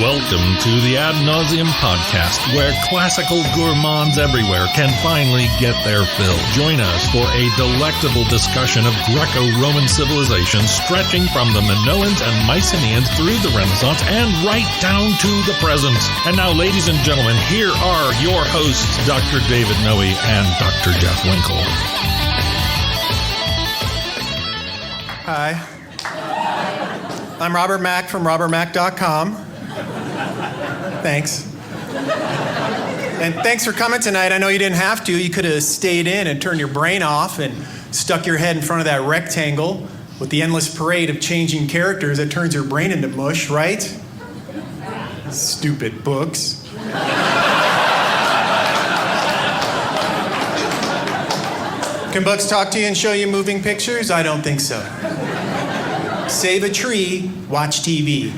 Welcome to the Ad Nauseam podcast, where classical gourmands everywhere can finally get their fill. Join us for a delectable discussion of Greco-Roman civilization stretching from the Minoans and Mycenaeans through the Renaissance and right down to the present. And now, ladies and gentlemen, here are your hosts, Dr. David Noe and Dr. Jeff Winkle. Hi. I'm Robert Mack from robertmack.com. Thanks. And thanks for coming tonight. I know you didn't have to. You could have stayed in and turned your brain off and stuck your head in front of that rectangle with the endless parade of changing characters that turns your brain into mush, right? Stupid books. Can books talk to you and show you moving pictures? I don't think so. Save a tree, watch TV.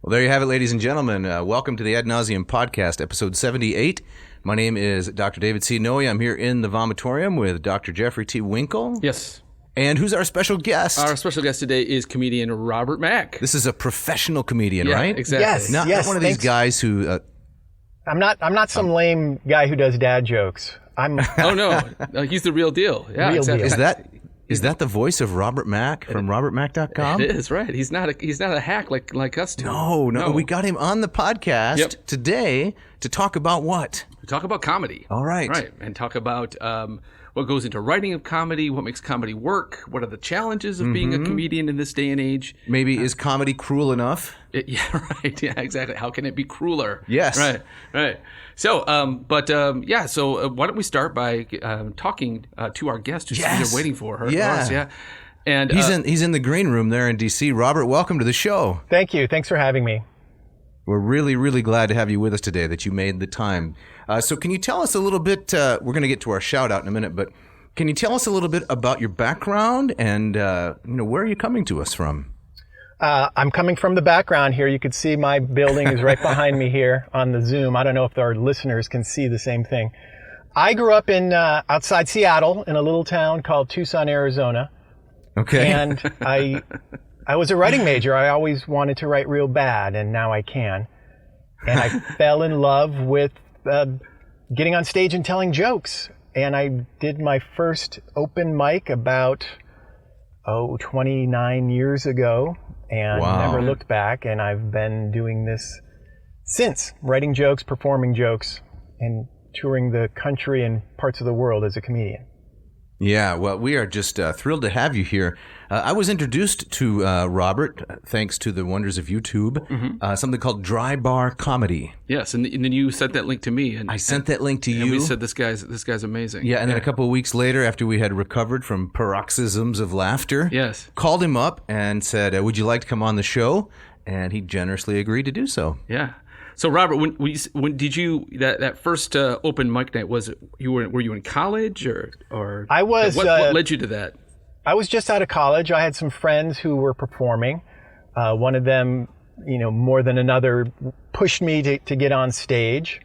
Well, there you have it, ladies and gentlemen. Welcome to the Ad Nauseam podcast, episode 78. My name is Dr. David C. Noe. I'm here in the vomitorium with Dr. Jeffrey T. Winkle. Yes. And who's our special guest? Our special guest today is comedian Robert Mack. This is a professional comedian, Yeah, right? exactly. Not one of these guys who... I'm not some lame guy who does dad jokes. Oh, no. He's the real deal. Yeah, Real exactly. deal. Is that the voice of Robert Mack from robertmack.com? It is, right. He's not a hack like us two. No. We got him on the podcast today to talk about what? We talk about comedy. All right. Right, and talk about what goes into writing of comedy, what makes comedy work, what are the challenges of being a comedian in this day and age. Maybe is comedy cruel enough? Yeah, right. Yeah, exactly. How can it be crueler? Yes. Right. So, why don't we start by talking to our guest who's here waiting for her. Yeah. And he's in the green room there in D.C. Robert, welcome to the show. Thank you. Thanks for having me. We're really, really glad to have you with us today, that you made the time. So can you tell us a little bit, we're going to get to our shout out in a minute, but can you tell us a little bit about your background and, where are you coming to us from? I'm coming from the background here. You can see my building is right behind me here on the Zoom. I don't know if our listeners can see the same thing. I grew up in outside Seattle in a little town called Tucson, Arizona. Okay. And I was a writing major. I always wanted to write real bad, and now I can. And I fell in love with getting on stage and telling jokes. And I did my first open mic about 29 years ago. And never looked back, and I've been doing this since, writing jokes, performing jokes, and touring the country and parts of the world as a comedian. Yeah, well, we are just thrilled to have you here. I was introduced to Robert thanks to the wonders of YouTube, something called Dry Bar Comedy. Yes, and then you sent that link to me. And I sent that link to you. And we said, this guy's amazing. Yeah, and then a couple of weeks later, after we had recovered from paroxysms of laughter, called him up and said, would you like to come on the show? And he generously agreed to do so. Yeah. So Robert, when did you that first open mic night, were you in college or I was what led you to that? I was just out of college. I had some friends who were performing. One of them, more than another, pushed me to get on stage.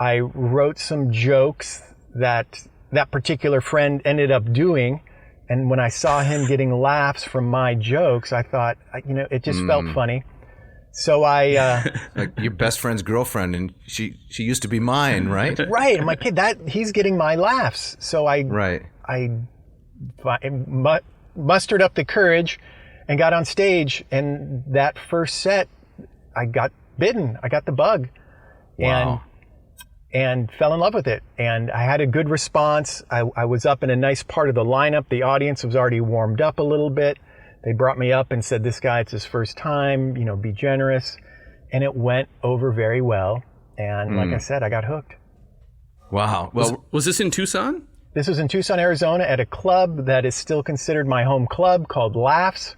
I wrote some jokes that particular friend ended up doing, and when I saw him getting laughs from my jokes, I thought, it just felt funny. So I like your best friend's girlfriend, and she used to be mine, right? Right. I'm like, hey, he's getting my laughs. So I mustered up the courage and got on stage. And that first set, I got bitten. I got the bug, and fell in love with it. And I had a good response. I was up in a nice part of the lineup. The audience was already warmed up a little bit. They brought me up and said, this guy, it's his first time, be generous. And it went over very well. And like I said, I got hooked. Wow. Well, was this in Tucson? This was in Tucson, Arizona, at a club that is still considered my home club called Laughs.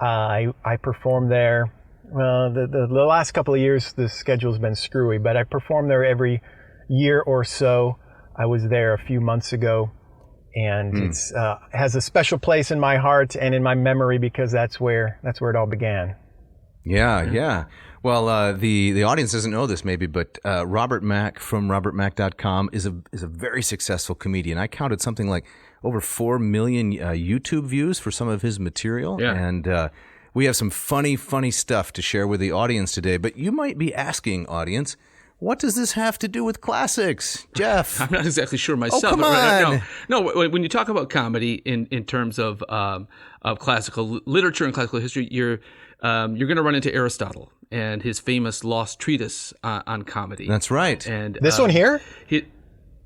I performed there. Well, the last couple of years, the schedule's been screwy, but I perform there every year or so. I was there a few months ago. And it's has a special place in my heart and in my memory because that's where it all began. Yeah. Well, the audience doesn't know this maybe, but Robert Mack from robertmack.com is a very successful comedian. I counted something like over 4 million YouTube views for some of his material, and We have some funny stuff to share with the audience today, but you might be asking, audience, what does this have to do with classics? Jeff? I'm not exactly sure myself. Oh, come on. No, when you talk about comedy in terms of classical literature and classical history, you're going to run into Aristotle and his famous lost treatise on comedy. That's right. And This one here?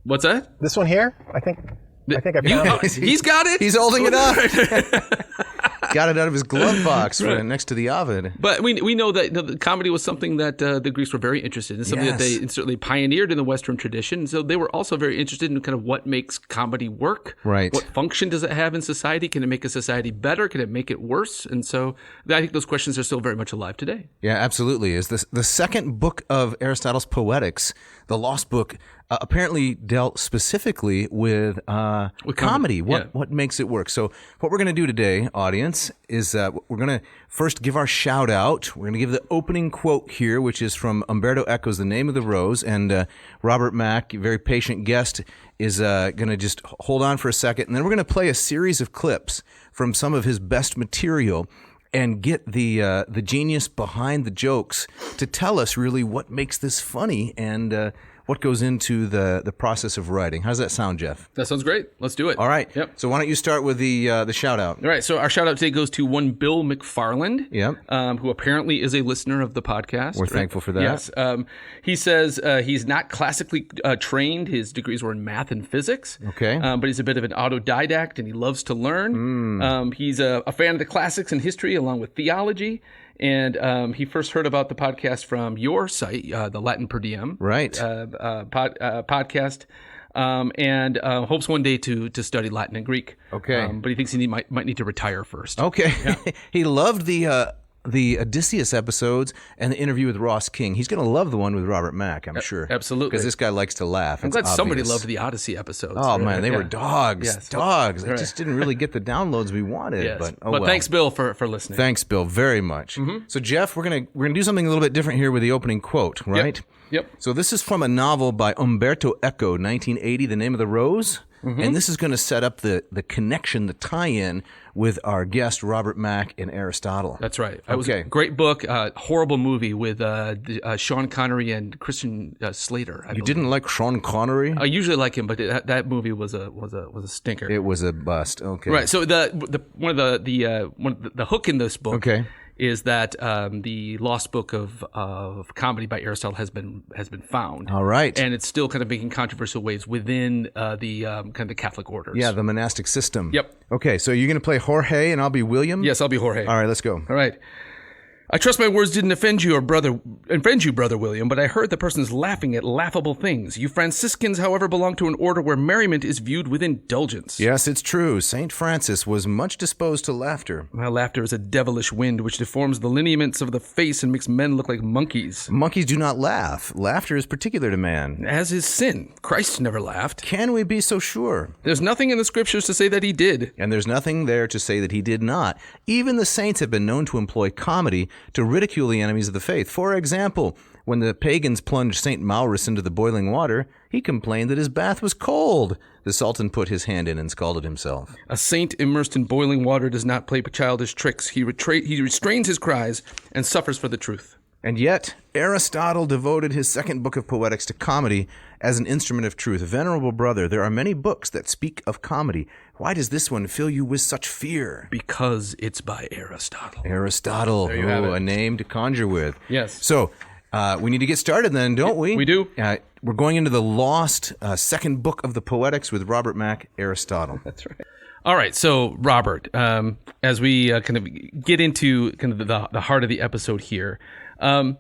What's that? This one here? I think I found it. He's got it. He's holding it up. Got it out of his glove box right next to the oven. But we know that the comedy was something that the Greeks were very interested in, something that they certainly pioneered in the Western tradition. So they were also very interested in kind of what makes comedy work. Right. What function does it have in society? Can it make a society better? Can it make it worse? And so I think those questions are still very much alive today. Yeah, absolutely. Is this the second book of Aristotle's Poetics, the Lost Book, apparently dealt specifically with comedy. What makes it work? So what we're going to do today, audience, is we're going to first give our shout out. We're going to give the opening quote here, which is from Umberto Eco's The Name of the Rose. And Robert Mack, a very patient guest, is going to just hold on for a second. And then we're going to play a series of clips from some of his best material and get the genius behind the jokes to tell us really what makes this funny and what goes into the process of writing. How does that sound, Jeff? That sounds great. Let's do it. All right. Yep. So why don't you start with the shout out? All right. So our shout out today goes to one Bill McFarland, who apparently is a listener of the podcast. We're thankful for that. Yes. He says he's not classically trained. His degrees were in math and physics. Okay. But he's a bit of an autodidact and he loves to learn. He's a fan of the classics and history along with theology. And he first heard about the podcast from your site, the Latin Per Diem podcast, and hopes one day to study Latin and Greek. Okay. But he thinks he might need to retire first. Okay. Yeah. He loved the Odysseus episodes and the interview with Ross King. He's going to love the one with Robert Mack, I'm sure. Absolutely. Because this guy likes to laugh. I'm glad somebody loved the Odyssey episodes. Oh, man, they were dogs. Yes. Dogs. Right. They just didn't really get the downloads we wanted. Yes. But well. Thanks, Bill, for listening. Thanks, Bill, very much. Mm-hmm. So, Jeff, we're gonna do something a little bit different here with the opening quote, right? Yep. So this is from a novel by Umberto Eco, 1980, The Name of the Rose. Mm-hmm. And this is going to set up the connection, the tie-in with our guest, Robert Mack and Aristotle. That's right. It was a great book, horrible movie with Sean Connery and Christian Slater. You didn't like Sean Connery? I usually like him, but that movie was a stinker. It was a bust. Okay. Right. So one of the hook in this book is that the lost book of comedy by Aristotle has been found. All right. And it's still kind of making controversial waves within the kind of the Catholic orders. Yeah, the monastic system. Yep. Okay, so you're going to play Jorge and I'll be William? Yes, I'll be Jorge. All right, let's go. All right. I trust my words didn't offend you, brother William, but I heard the persons laughing at laughable things. You Franciscans, however, belong to an order where merriment is viewed with indulgence. Yes, it's true. Saint Francis was much disposed to laughter. Well, laughter is a devilish wind which deforms the lineaments of the face and makes men look like monkeys. Monkeys do not laugh. Laughter is particular to man. As is sin. Christ never laughed. Can we be so sure? There's nothing in the scriptures to say that he did. And there's nothing there to say that he did not. Even the saints have been known to employ comedy to ridicule the enemies of the faith. For example, when the pagans plunged St. Maurus into the boiling water, he complained that his bath was cold. The Sultan put his hand in and scalded himself. A saint immersed in boiling water does not play childish tricks. He restrains his cries and suffers for the truth. And yet, Aristotle devoted his second book of Poetics to comedy as an instrument of truth. Venerable brother, there are many books that speak of comedy. Why does this one fill you with such fear? Because it's by Aristotle. Aristotle, a name to conjure with. Yes. So, we need to get started then, don't we? We do. We're going into the lost second book of the Poetics with Robert Mack, Aristotle. That's right. All right, so Robert, as we kind of get into kind of the heart of the episode here, I'm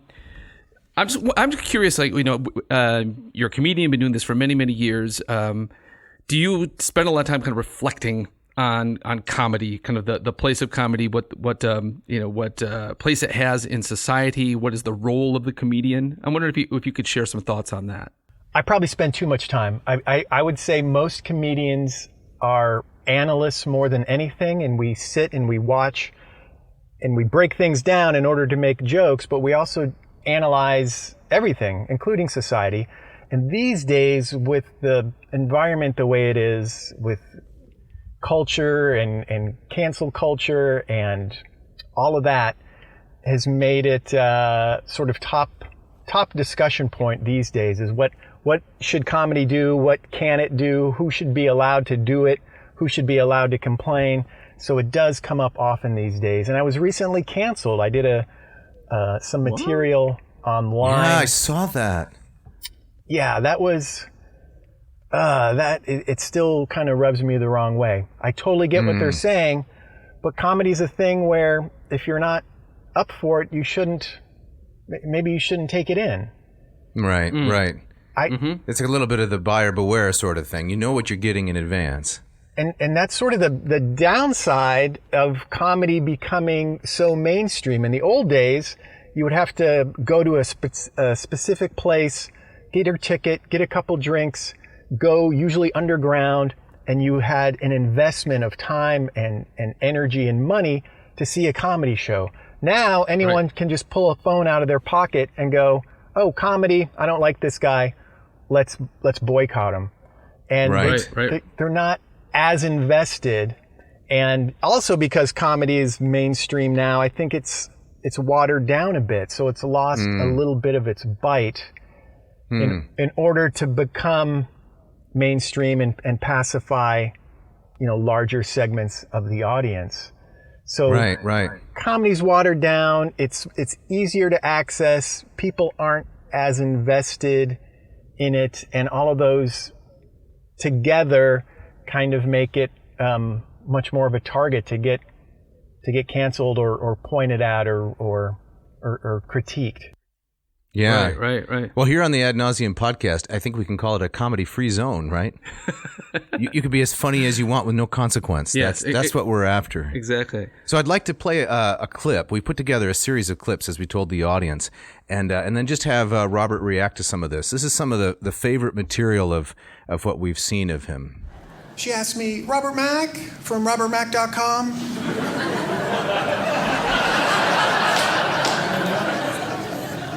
just curious. Like, you're a comedian, been doing this for many years. Do you spend a lot of time kind of reflecting on comedy, kind of the place of comedy, what place it has in society? What is the role of the comedian? I'm wondering if you could share some thoughts on that. I probably spend too much time. I would say most comedians are analysts more than anything, and we sit and we watch and we break things down in order to make jokes, but we also analyze everything, including society. And these days, with the environment the way it is, with culture and cancel culture and all of that has made it sort of top discussion point these days is what should comedy do? What can it do? Who should be allowed to do it? Who should be allowed to complain? So it does come up often these days. And I was recently canceled. I did some material online. Yeah, I saw that. Yeah, that was it still kind of rubs me the wrong way. I totally get what they're saying, but comedy's a thing where if you're not up for it, maybe you shouldn't take it in. Right, right. It's a little bit of the buyer beware sort of thing. You know what you're getting in advance. And that's sort of the downside of comedy becoming so mainstream. In the old days, you would have to go to a specific place, get your ticket, get a couple drinks, go usually underground, and you had an investment of time and energy and money to see a comedy show. Now anyone can just pull a phone out of their pocket and go, "Oh, comedy! I don't like this guy. Let's boycott him." And they're not as invested. And also because comedy is mainstream now, I think it's watered down a bit, so it's lost a little bit of its bite in order to become mainstream and pacify, larger segments of the audience. So comedy's watered down. It's easier to access. People aren't as invested in it, and all of those together kind of make it much more of a target to get canceled or pointed at or critiqued. Yeah. Right. Well, here on the Ad Nauseam podcast, I think we can call it a comedy-free zone, right? you could be as funny as you want with no consequence. Yes, that's what we're after. Exactly. So I'd like to play a clip. We put together a series of clips, as we told the audience, and then just have Robert react to some of this. This is some of the favorite material of what we've seen of him. She asked me, Robert Mack from robertmack.com.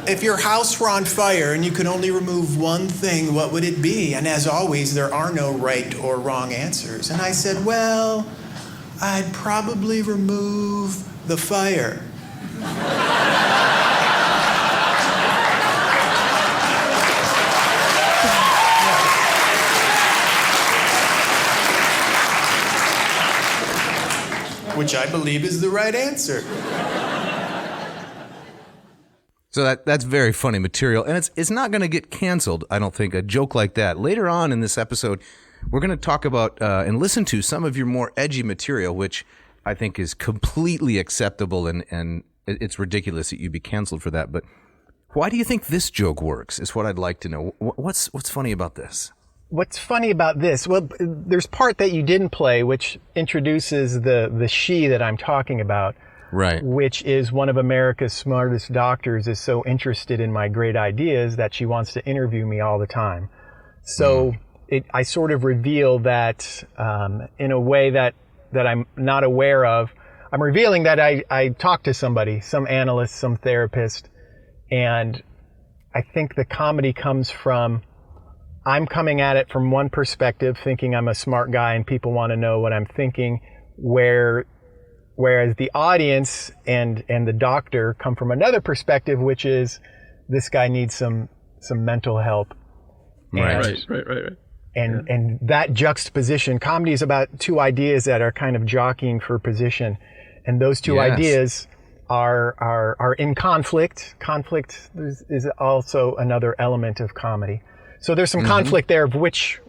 If your house were on fire and you could only remove one thing, what would it be? And as always, there are no right or wrong answers. And I said, well, I'd probably remove the fire. Which I believe is the right answer. So that's very funny material, and it's not going to get canceled, I don't think, a joke like that. Later on in this episode, we're going to talk about and listen to some of your more edgy material, which I think is completely acceptable, and it's ridiculous that you'd be canceled for that. But why do you think this joke works, is what I'd like to know. What's funny about this? What's funny about this? Well, there's part that you didn't play, which introduces the she that I'm talking about. Right. Which is one of America's smartest doctors is so interested in my great ideas that she wants to interview me all the time. So I sort of reveal that in a way that I'm not aware of. I'm revealing that I talked to somebody, some analyst, some therapist, and I think the comedy comes from I'm coming at it from one perspective, thinking I'm a smart guy and people want to know what I'm thinking, whereas the audience and the doctor come from another perspective, which is this guy needs some mental help. Right. And that juxtaposition, comedy is about two ideas that are kind of jockeying for position, and those two ideas are in conflict. Conflict is also another element of comedy. So there's some conflict there of which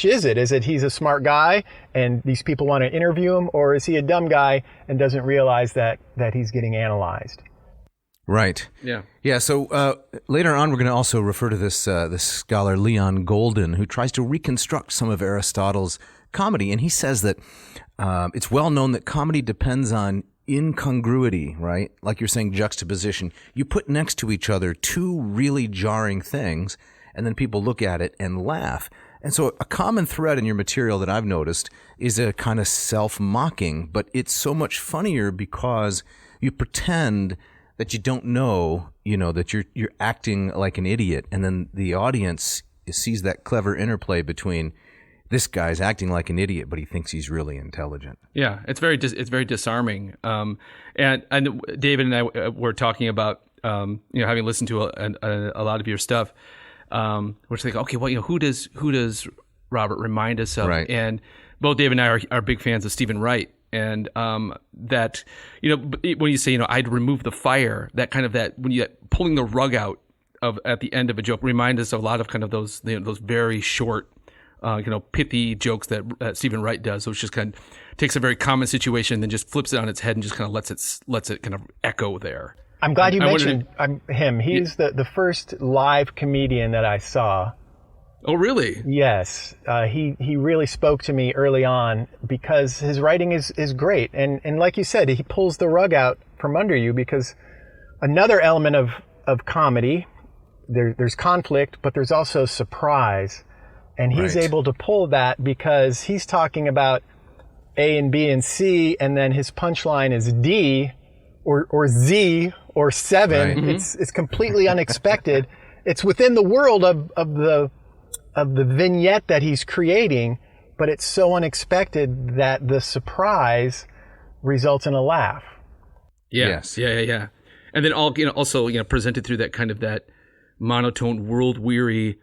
is it? Is it he's a smart guy and these people want to interview him, or is he a dumb guy and doesn't realize that he's getting analyzed? Right. Yeah. So later on, we're going to also refer to this scholar Leon Golden, who tries to reconstruct some of Aristotle's comedy, and he says that it's well known that comedy depends on incongruity, right? Like you're saying, juxtaposition. You put next to each other two really jarring things, and then people look at it and laugh. And so a common thread in your material that I've noticed is a kind of self-mocking, but it's so much funnier because you pretend that you don't know, that you're acting like an idiot, and then the audience sees that clever interplay between this guy's acting like an idiot, but he thinks he's really intelligent. Yeah, it's very disarming. And David and I were talking about having listened to a lot of your stuff, we're thinking, okay, well, who does Robert remind us of? Right. And both David and I are big fans of Stephen Wright, and that when you say I'd remove the fire, that kind of that when you pulling the rug out of at the end of a joke remind us of a lot of kind of those those very short. Pithy jokes that Stephen Wright does. So it's just kind of takes a very common situation, then just flips it on its head and just kind of lets it kind of echo there. I'm glad you mentioned him. He's the first live comedian that I saw. Oh, really? Yes. He really spoke to me early on because his writing is great. And like you said, he pulls the rug out from under you because another element of comedy, there's conflict, but there's also surprise. And he's able to pull that because he's talking about A and B and C, and then his punchline is D or Z or 7. Right. Mm-hmm. It's completely unexpected. It's within the world of the vignette that he's creating, but it's so unexpected that the surprise results in a laugh. Yeah. Yes. Yeah. And then also presented through that kind of that monotone, world weary.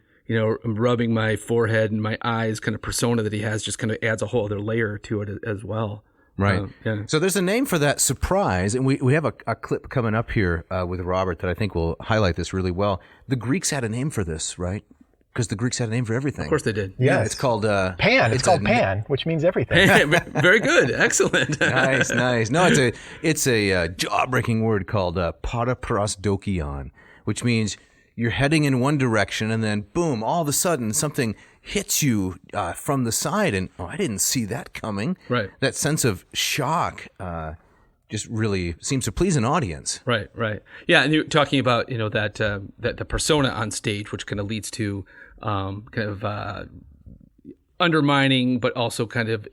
Rubbing my forehead and my eyes kind of persona that he has just kind of adds a whole other layer to it as well. Right. Yeah. So there's a name for that surprise, and we have a clip coming up here with Robert that I think will highlight this really well. The Greeks had a name for this, right? Because the Greeks had a name for everything. Of course they did. Yes. It's called... Pan. It's called Pan, which means everything. Very good. Excellent. Nice. No, it's a jaw-breaking word called paraprosdokian, which means you're heading in one direction, and then boom, all of a sudden something hits you from the side, and I didn't see that coming. Right. That sense of shock just really seems to please an audience. Right. Yeah, and you're talking about that the persona on stage, which kind of leads to kind of undermining, but also kind of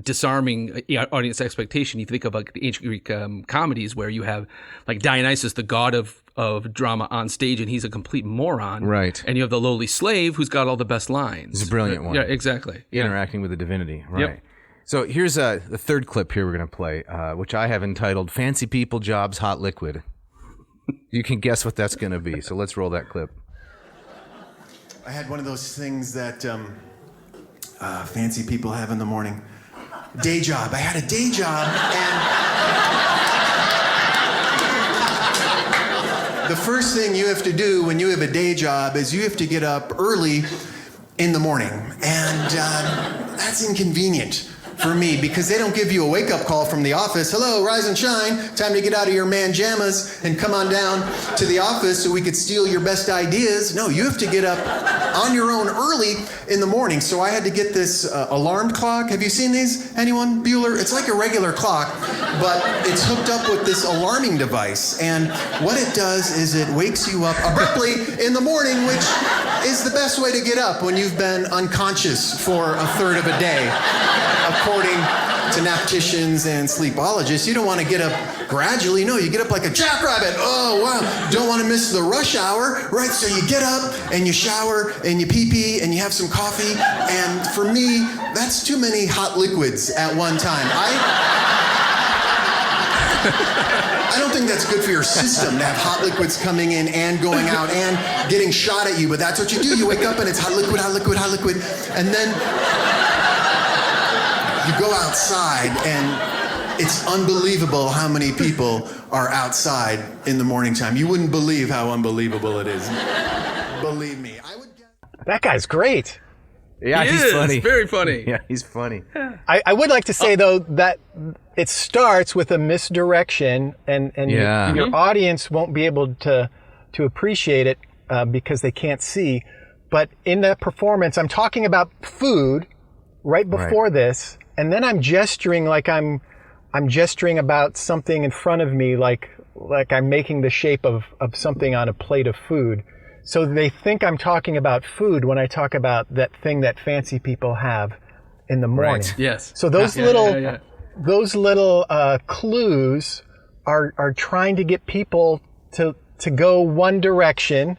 disarming audience expectation. You think of like the ancient Greek comedies where you have like Dionysus, the god of drama, on stage, and he's a complete moron. Right. And you have the lowly slave who's got all the best lines. He's a brilliant one. Yeah, exactly. Interacting with the divinity. Right. Yep. So here's the third clip here we're going to play, which I have entitled "Fancy People Jobs Hot Liquid." You can guess what that's going to be. So let's roll that clip. I had one of those things that fancy people have in the morning. Day job. I had a day job, and the first thing you have to do when you have a day job is you have to get up early in the morning, and that's inconvenient for me because they don't give you a wake-up call from the office. Hello, rise and shine. Time to get out of your manjamas and come on down to the office so we could steal your best ideas. No, you have to get up on your own early in the morning. So I had to get this alarm clock. Have you seen these? Anyone? Bueller? It's like a regular clock, but it's hooked up with this alarming device. And what it does is it wakes you up abruptly in the morning, which is the best way to get up when you've been unconscious for a third of a day. According to napticians and sleepologists, you don't want to get up gradually. No, you get up like a jackrabbit. Oh, wow. Don't want to miss the rush hour, right? So you get up and you shower and you pee-pee and you have some coffee. And for me, that's too many hot liquids at one time. I don't think that's good for your system to have hot liquids coming in and going out and getting shot at you, but that's what you do. You wake up and it's hot liquid, hot liquid, hot liquid. And then you go outside, and it's unbelievable how many people are outside in the morning time. You wouldn't believe how unbelievable it is. Believe me. That guy's great. Yeah, he's funny. Very funny. Yeah, he's funny. I would like to say, though, that it starts with a misdirection, and Yeah. your audience won't be able to appreciate it because they can't see. But in that performance, I'm talking about food right before this, and then I'm gesturing like I'm gesturing about something in front of me, like I'm making the shape of something on a plate of food. So they think I'm talking about food when I talk about that thing that fancy people have in the morning. Right. Yes. So those little clues are trying to get people to go one direction,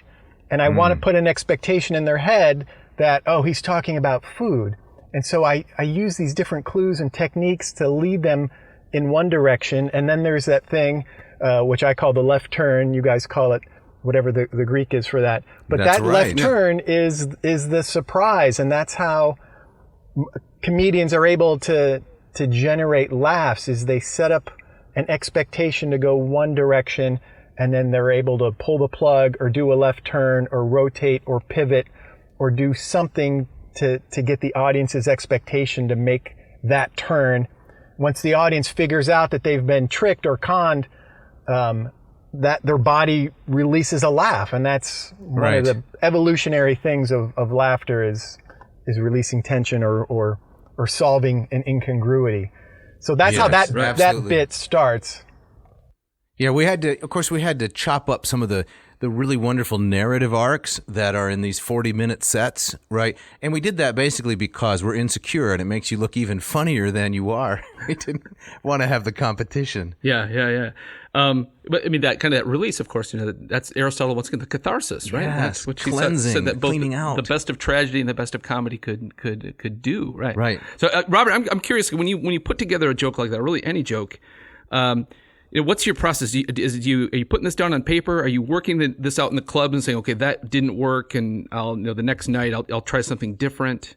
and I want to put an expectation in their head that, oh, he's talking about food. And so I use these different clues and techniques to lead them in one direction. And then there's that thing, which I call the left turn. You guys call it whatever the Greek is for that. But That's that right. left turn is the surprise. And that's how comedians are able to generate laughs, is they set up an expectation to go one direction, and then they're able to pull the plug or do a left turn or rotate or pivot or do something to get the audience's expectation to make that turn. Once the audience figures out that they've been tricked or conned, that their body releases a laugh. And that's one of the evolutionary things of laughter is releasing tension or solving an incongruity. So that's how that bit starts. Yeah, we had to chop up some of the really wonderful narrative arcs that are in these 40-minute sets, right? And we did that basically because we're insecure and it makes you look even funnier than you are. We didn't want to have the competition. Yeah. But I mean, that kind of release, of course, that's Aristotle once again, the catharsis, right? Yes, that's what cleansing, said that both cleaning out. The best of tragedy and the best of comedy could do, right? Right. So, Robert, I'm curious, when you put together a joke like that, or really any joke, what's your process? Are you putting this down on paper? Are you working this out in the club and saying, okay, that didn't work, and the next night I'll try something different?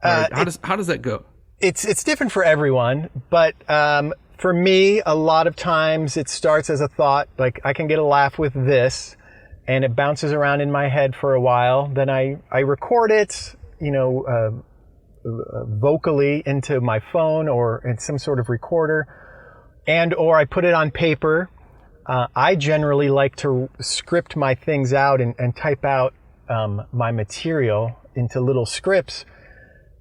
How does that go? It's different for everyone, but for me, a lot of times it starts as a thought, like I can get a laugh with this, and it bounces around in my head for a while. Then I record it, vocally into my phone or in some sort of recorder, or I put it on paper. I generally like to script my things out and type out my material into little scripts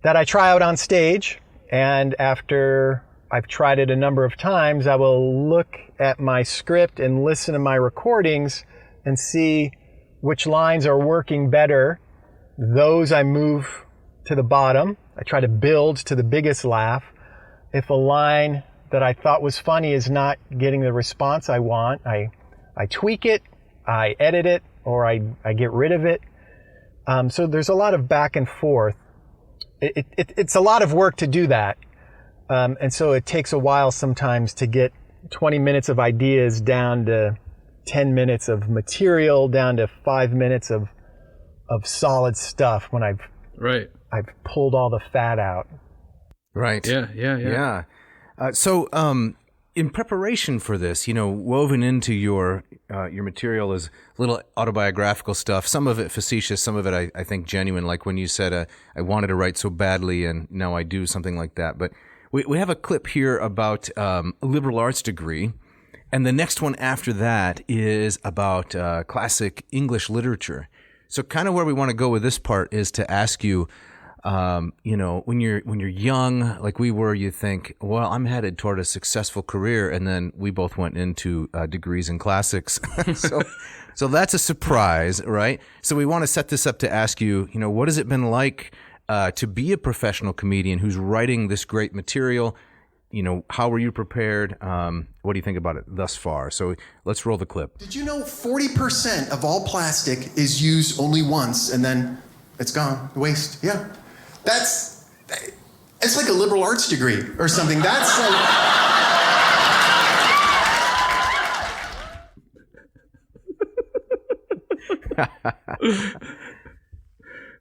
that I try out on stage. And after I've tried it a number of times, I will look at my script and listen to my recordings and see which lines are working better. Those I move to the bottom. I try to build to the biggest laugh. If a line that I thought was funny is not getting the response I want, I tweak it, I edit it, or I get rid of it. So there's a lot of back and forth. It's a lot of work to do that. And so it takes a while sometimes to get 20 minutes of ideas down to 10 minutes of material, down to 5 minutes of solid stuff when I've pulled all the fat out. Right. Yeah. So in preparation for this, woven into your material is little autobiographical stuff, some of it facetious, some of it I think genuine, like when you said, I wanted to write so badly and now I do, something like that. But we have a clip here about a liberal arts degree, and the next one after that is about classic English literature. So kind of where we want to go with this part is to ask you, when you're young, like we were, you think, well, I'm headed toward a successful career, and then we both went into degrees in classics. So that's a surprise, right? So we want to set this up to ask you, what has it been like to be a professional comedian who's writing this great material? How were you prepared? What do you think about it thus far? So let's roll the clip. Did you know 40% of all plastic is used only once and then it's gone, waste? Yeah. It's like a liberal arts degree or something. That's like...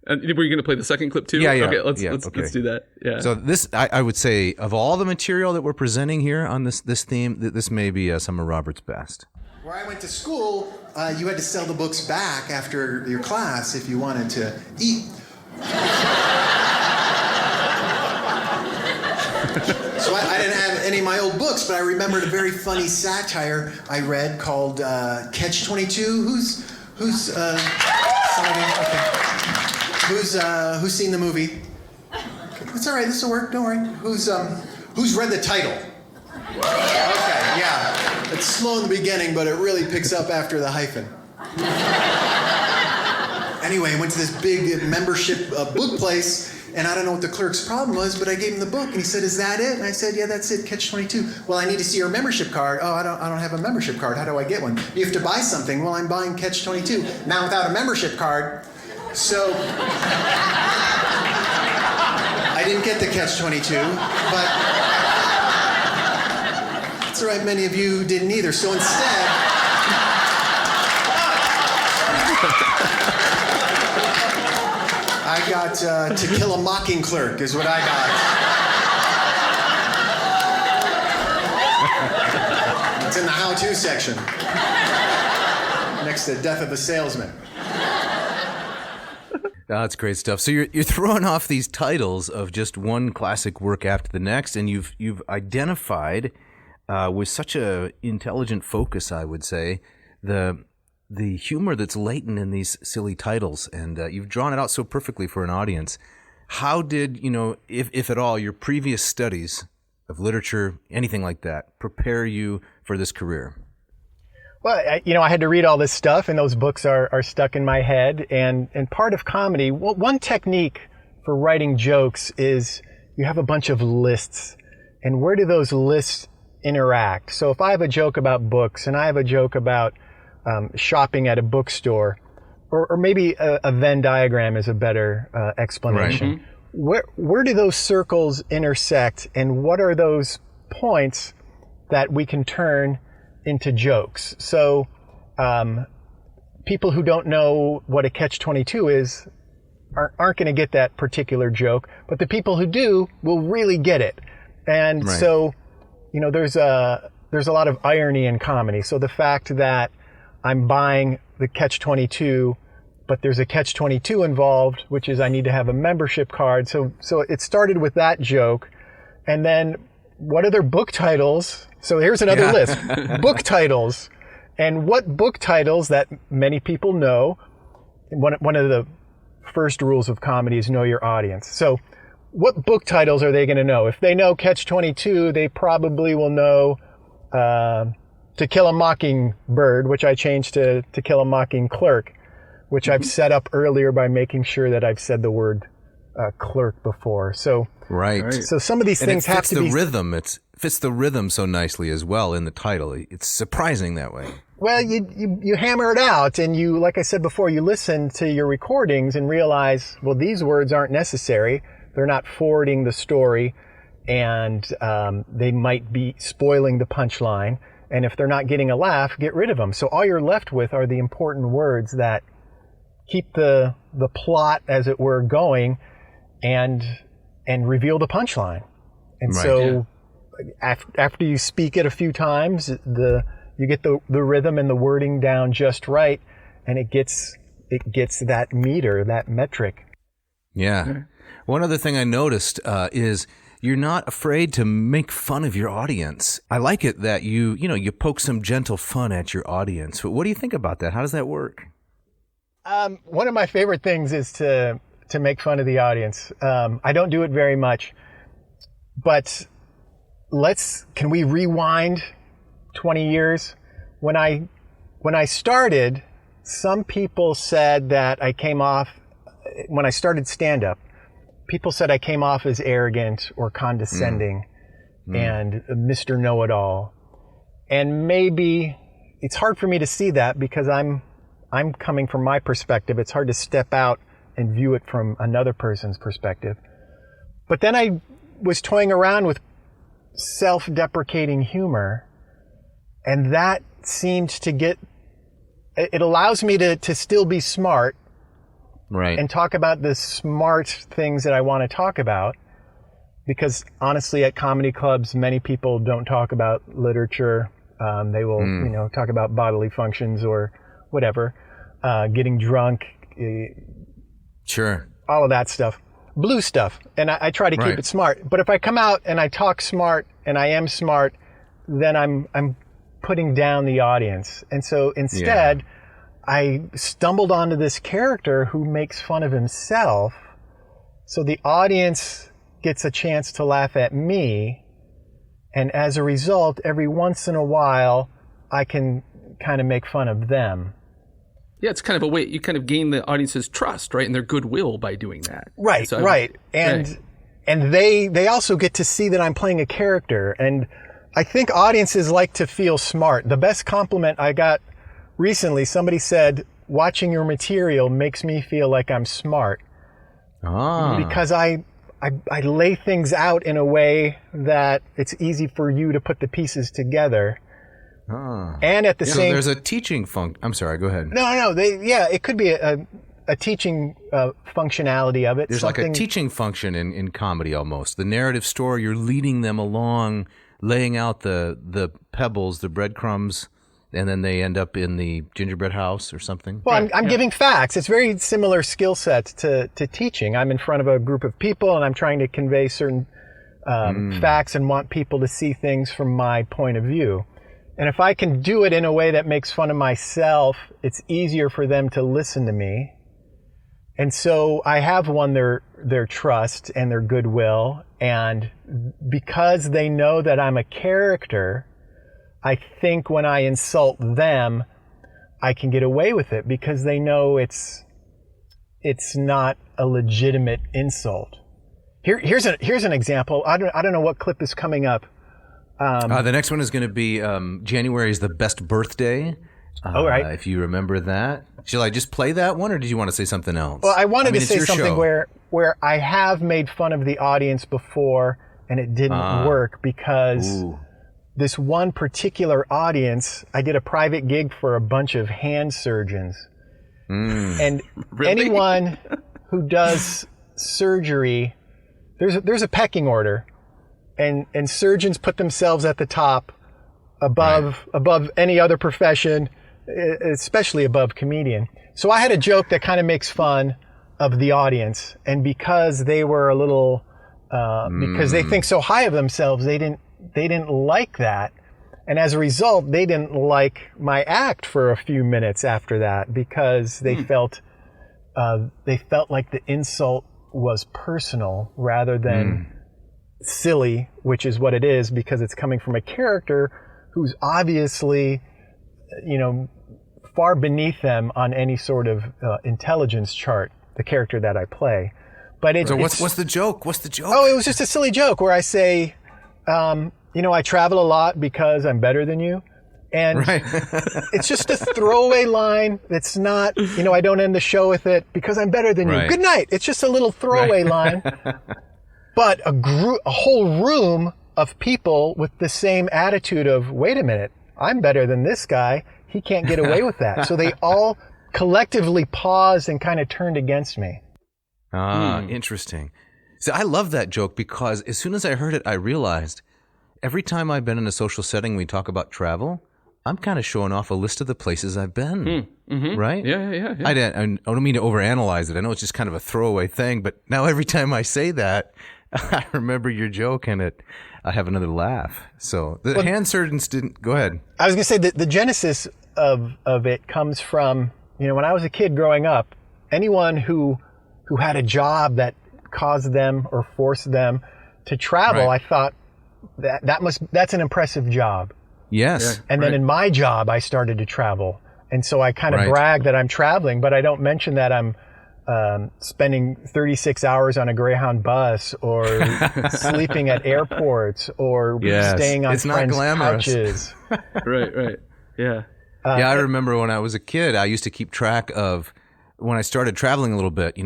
And were you going to play the second clip too? Yeah. Okay, let's do that. Yeah. So this, I would say, of all the material that we're presenting here on this theme, this may be some of Robert's best. Where I went to school, you had to sell the books back after your class if you wanted to eat. So I didn't have any of my old books, but I remembered a very funny satire I read called Catch-22. Who's seen the movie? It's all right. This will work. Don't worry. Who's read the title? Okay, yeah. It's slow in the beginning, but it really picks up after the hyphen. Anyway, I went to this big membership book place, and I don't know what the clerk's problem was, but I gave him the book, and he said, "Is that it?" And I said, "Yeah, that's it. Catch-22." "Well, I need to see your membership card." "Oh, I don't have a membership card. How do I get one?" "You have to buy something." "Well, I'm buying Catch-22." Now, without a membership card, So I didn't get the catch-22, but that's all right, many of you didn't either. So instead, I got To Kill a Mocking Clerk is what I got. It's in the how-to section, next to Death of a Salesman. That's great stuff. So you're throwing off these titles of just one classic work after the next, and you've identified with such a intelligent focus, I would say, the humor that's latent in these silly titles, and you've drawn it out so perfectly for an audience. How did, if at all, your previous studies of literature, anything like that, prepare you for this career? Well, I had to read all this stuff, and those books are stuck in my head. And part of comedy, one technique for writing jokes is you have a bunch of lists. And where do those lists interact? So if I have a joke about books, and I have a joke about shopping at a bookstore, or maybe a Venn diagram is a better explanation. Right. Mm-hmm. Where do those circles intersect, and what are those points that we can turn into jokes? So people who don't know what a catch-22 is aren't going to get that particular joke, but the people who do will really get it. And right. So, there's a lot of irony in comedy. So the fact that I'm buying the catch-22, but there's a catch-22 involved, which is I need to have a membership card. So it started with that joke. And then what other book titles? So here's another list. Book titles. And what book titles that many people know, one of the first rules of comedy is know your audience. So what book titles are they going to know? If they know Catch-22, they probably will know To Kill a Mockingbird, which I changed to Kill a Mocking Clerk, which I've set up earlier by making sure that I've said the word clerk before. So right. So some of these things have to be... rhythm. It fits the rhythm so nicely as well in the title. It's surprising that way. Well, you hammer it out, and you, like I said before, you listen to your recordings and realize, well, these words aren't necessary. They're not forwarding the story, and they might be spoiling the punchline. And if they're not getting a laugh, get rid of them. So all you're left with are the important words that keep the plot, as it were, going, and reveal the punchline. And right, so after you speak it a few times, you get the rhythm and the wording down just right, and it gets that meter, that metric. Yeah. One other thing I noticed is you're not afraid to make fun of your audience. I like it that you poke some gentle fun at your audience. But what do you think about that? How does that work? One of my favorite things is to make fun of the audience. I don't do it very much, but can we rewind 20 years? When I started, some people said that when I started stand-up, people said I came off as arrogant or condescending and Mr. Know-it-all. And maybe it's hard for me to see that because I'm coming from my perspective. It's hard to step out and view it from another person's perspective. But then I was toying around with self-deprecating humor, and that seemed to it allows me to still be smart, right, and talk about the smart things that I want to talk about, because honestly, at comedy clubs, many people don't talk about literature. They will, talk about bodily functions or whatever, getting drunk, sure, all of that stuff, blue stuff. And I try to keep it smart. But if I come out and I talk smart and I am smart, then I'm putting down the audience. And so instead, I stumbled onto this character who makes fun of himself. So the audience gets a chance to laugh at me. And as a result, every once in a while, I can kind of make fun of them. Yeah, it's kind of a way you kind of gain the audience's trust, right, and their goodwill by doing that. Right, so right. And they also get to see that I'm playing a character. And I think audiences like to feel smart. The best compliment I got recently, somebody said, watching your material makes me feel like I'm smart. Because I lay things out in a way that it's easy for you to put the pieces together. And at the same... So there's a teaching I'm sorry, go ahead. No. It could be a teaching functionality of it. There's like a teaching function in comedy almost. The narrative story, you're leading them along, laying out the pebbles, the breadcrumbs, and then they end up in the gingerbread house or something. Well, I'm giving facts. It's very similar skill set to teaching. I'm in front of a group of people and I'm trying to convey certain facts and want people to see things from my point of view. And if I can do it in a way that makes fun of myself, it's easier for them to listen to me. And so I have won their trust and their goodwill. And because they know that I'm a character, I think when I insult them, I can get away with it because they know it's not a legitimate insult. Here's an example. I don't know what clip is coming up. The next one is going to be January is the best birthday. Right. If you remember that. Shall I just play that one, or did you want to say something else? Well, I wanted to say something show. where I have made fun of the audience before, and it didn't work because this one particular audience, I did a private gig for a bunch of hand surgeons. And Really? anyone who does surgery, there's a pecking order. And surgeons put themselves at the top above any other profession, especially above comedian. So I had a joke that kind of makes fun of the audience. And because they were a little, because they think so high of themselves, they didn't like that. And as a result, they didn't like my act for a few minutes after that because they felt like the insult was personal rather than silly, which is what it is because it's coming from a character who's obviously, far beneath them on any sort of intelligence chart, the character that I play. But what's the joke? What's the joke? Oh, it was just a silly joke where I say, I travel a lot because I'm better than you. And it's just a throwaway line that's not, I don't end the show with it because I'm better than you. Good night. It's just a little throwaway line. But a whole room of people with the same attitude of, wait a minute, I'm better than this guy. He can't get away with that. So they all collectively paused and kind of turned against me. Interesting. So I love that joke because as soon as I heard it, I realized every time I've been in a social setting, we talk about travel, I'm kind of showing off a list of the places I've been, right? Yeah. I don't mean to overanalyze it. I know it's just kind of a throwaway thing, but now every time I say that, I remember your joke and I have another laugh. So the hand surgeons didn't. Go ahead. I was going to say that the genesis of it comes from, when I was a kid growing up, anyone who had a job that caused them or forced them to travel, I thought that's an impressive job. Yes. And then in my job, I started to travel. And so I kind of brag that I'm traveling, but I don't mention that I'm spending 36 hours on a Greyhound bus or sleeping at airports or staying on friends' couches. Right. Yeah. I remember when I was a kid, I used to keep track of, when I started traveling a little bit,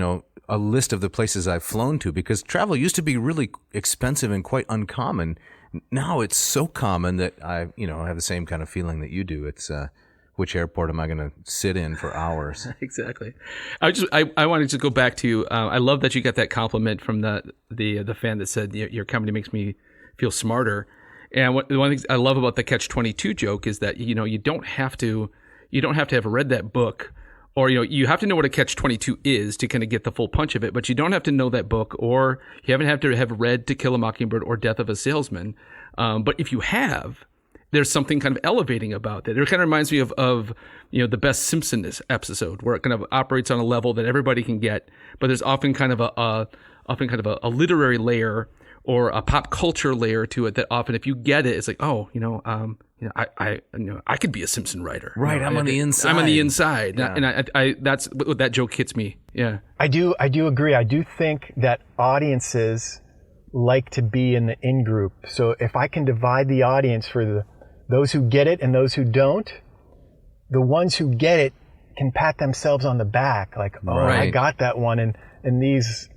a list of the places I've flown to, because travel used to be really expensive and quite uncommon. Now it's so common that I have the same kind of feeling that you do. It's which airport am I going to sit in for hours? Exactly. I wanted to go back to. I love that you got that compliment from the fan that said your comedy makes me feel smarter. And one of the things I love about the Catch-22 joke is that you don't have to have read that book, or you have to know what a Catch-22 is to kind of get the full punch of it, but you don't have to know that book, or you haven't have to have read To Kill a Mockingbird or Death of a Salesman. But if you have, there's something kind of elevating about that. It kind of reminds me of the best Simpsons episode, where it kind of operates on a level that everybody can get, but there's often kind of a literary layer or a pop culture layer to it that often, if you get it, it's like, I could be a Simpson writer. Right, I'm on the inside. I'm on the inside, and I that's what that joke hits me. Yeah, I do agree. I do think that audiences like to be in the in group. So if I can divide the audience for those who get it and those who don't, the ones who get it can pat themselves on the back, like, oh, I Right. got that one, and these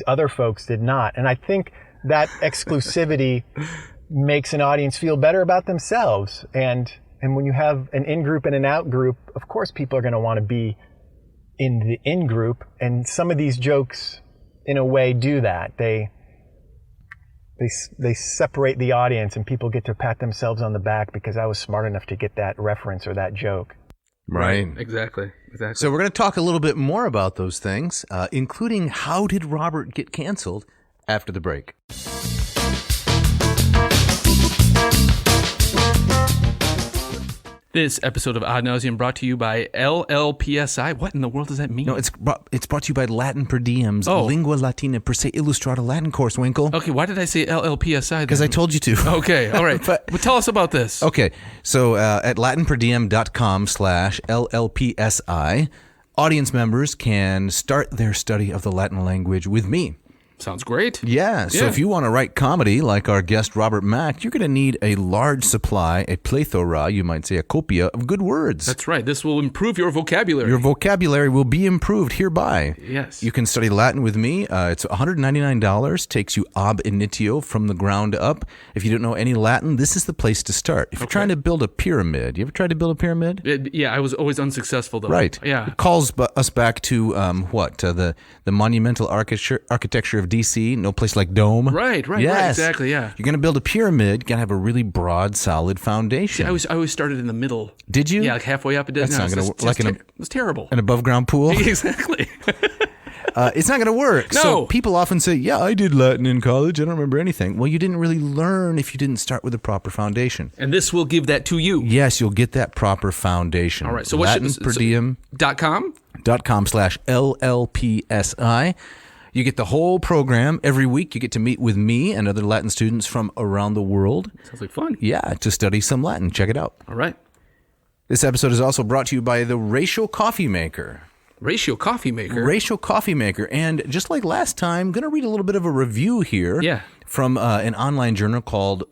other folks did not. And I think that exclusivity makes an audience feel better about themselves. And when you have an in-group and an out-group, of course people are going to want to be in the in-group. And some of these jokes, in a way, do that. They separate the audience, and people get to pat themselves on the back because I was smart enough to get that reference or that joke. Right. Exactly. So we're going to talk a little bit more about those things, including how did Robert get canceled, after the break. This episode of Ad Nauseam brought to you by LLPSI. What in the world does that mean? No, it's brought to you by Latin Per Diem's Lingua Latina Per Se Illustrata Latin course, Winkle. Okay, why did I say LLPSI? Because I told you to. Okay, all right. But tell us about this. Okay, so at latinperdiem.com/LLPSI, audience members can start their study of the Latin language with me. Sounds great. Yeah, so if you want to write comedy like our guest Robert Mack, you're going to need a large supply, a plethora, you might say a copia, of good words. That's right. This will improve your vocabulary. Your vocabulary will be improved hereby. Yes. You can study Latin with me. It's $199, takes you ab initio, from the ground up. If you don't know any Latin, this is the place to start. If you're trying to build a pyramid, you ever tried to build a pyramid? Yeah, I was always unsuccessful, though. Right. Yeah. It calls us back to the monumental architecture of D.C., no place like Dome. Right, Yes. exactly, yeah. You're going to build a pyramid, you got to have a really broad, solid foundation. I always started in the middle. Did you? Yeah, like halfway up. It That's not going to work. it was terrible. An above-ground pool? Exactly. It's not going to work. No. So people often say, yeah, I did Latin in college. I don't remember anything. Well, you didn't really learn if you didn't start with a proper foundation. And this will give that to you. Yes, you'll get that proper foundation. All right, so what should... LatinPerDiem.com .com? /LLPSI. You get the whole program every week. You get to meet with me and other Latin students from around the world. Sounds like fun. Yeah, to study some Latin. Check it out. All right. This episode is also brought to you by the Ratio Coffee Maker. Ratio Coffee Maker. Ratio Coffee Maker. And just like last time, I'm going to read a little bit of a review here from an online journal called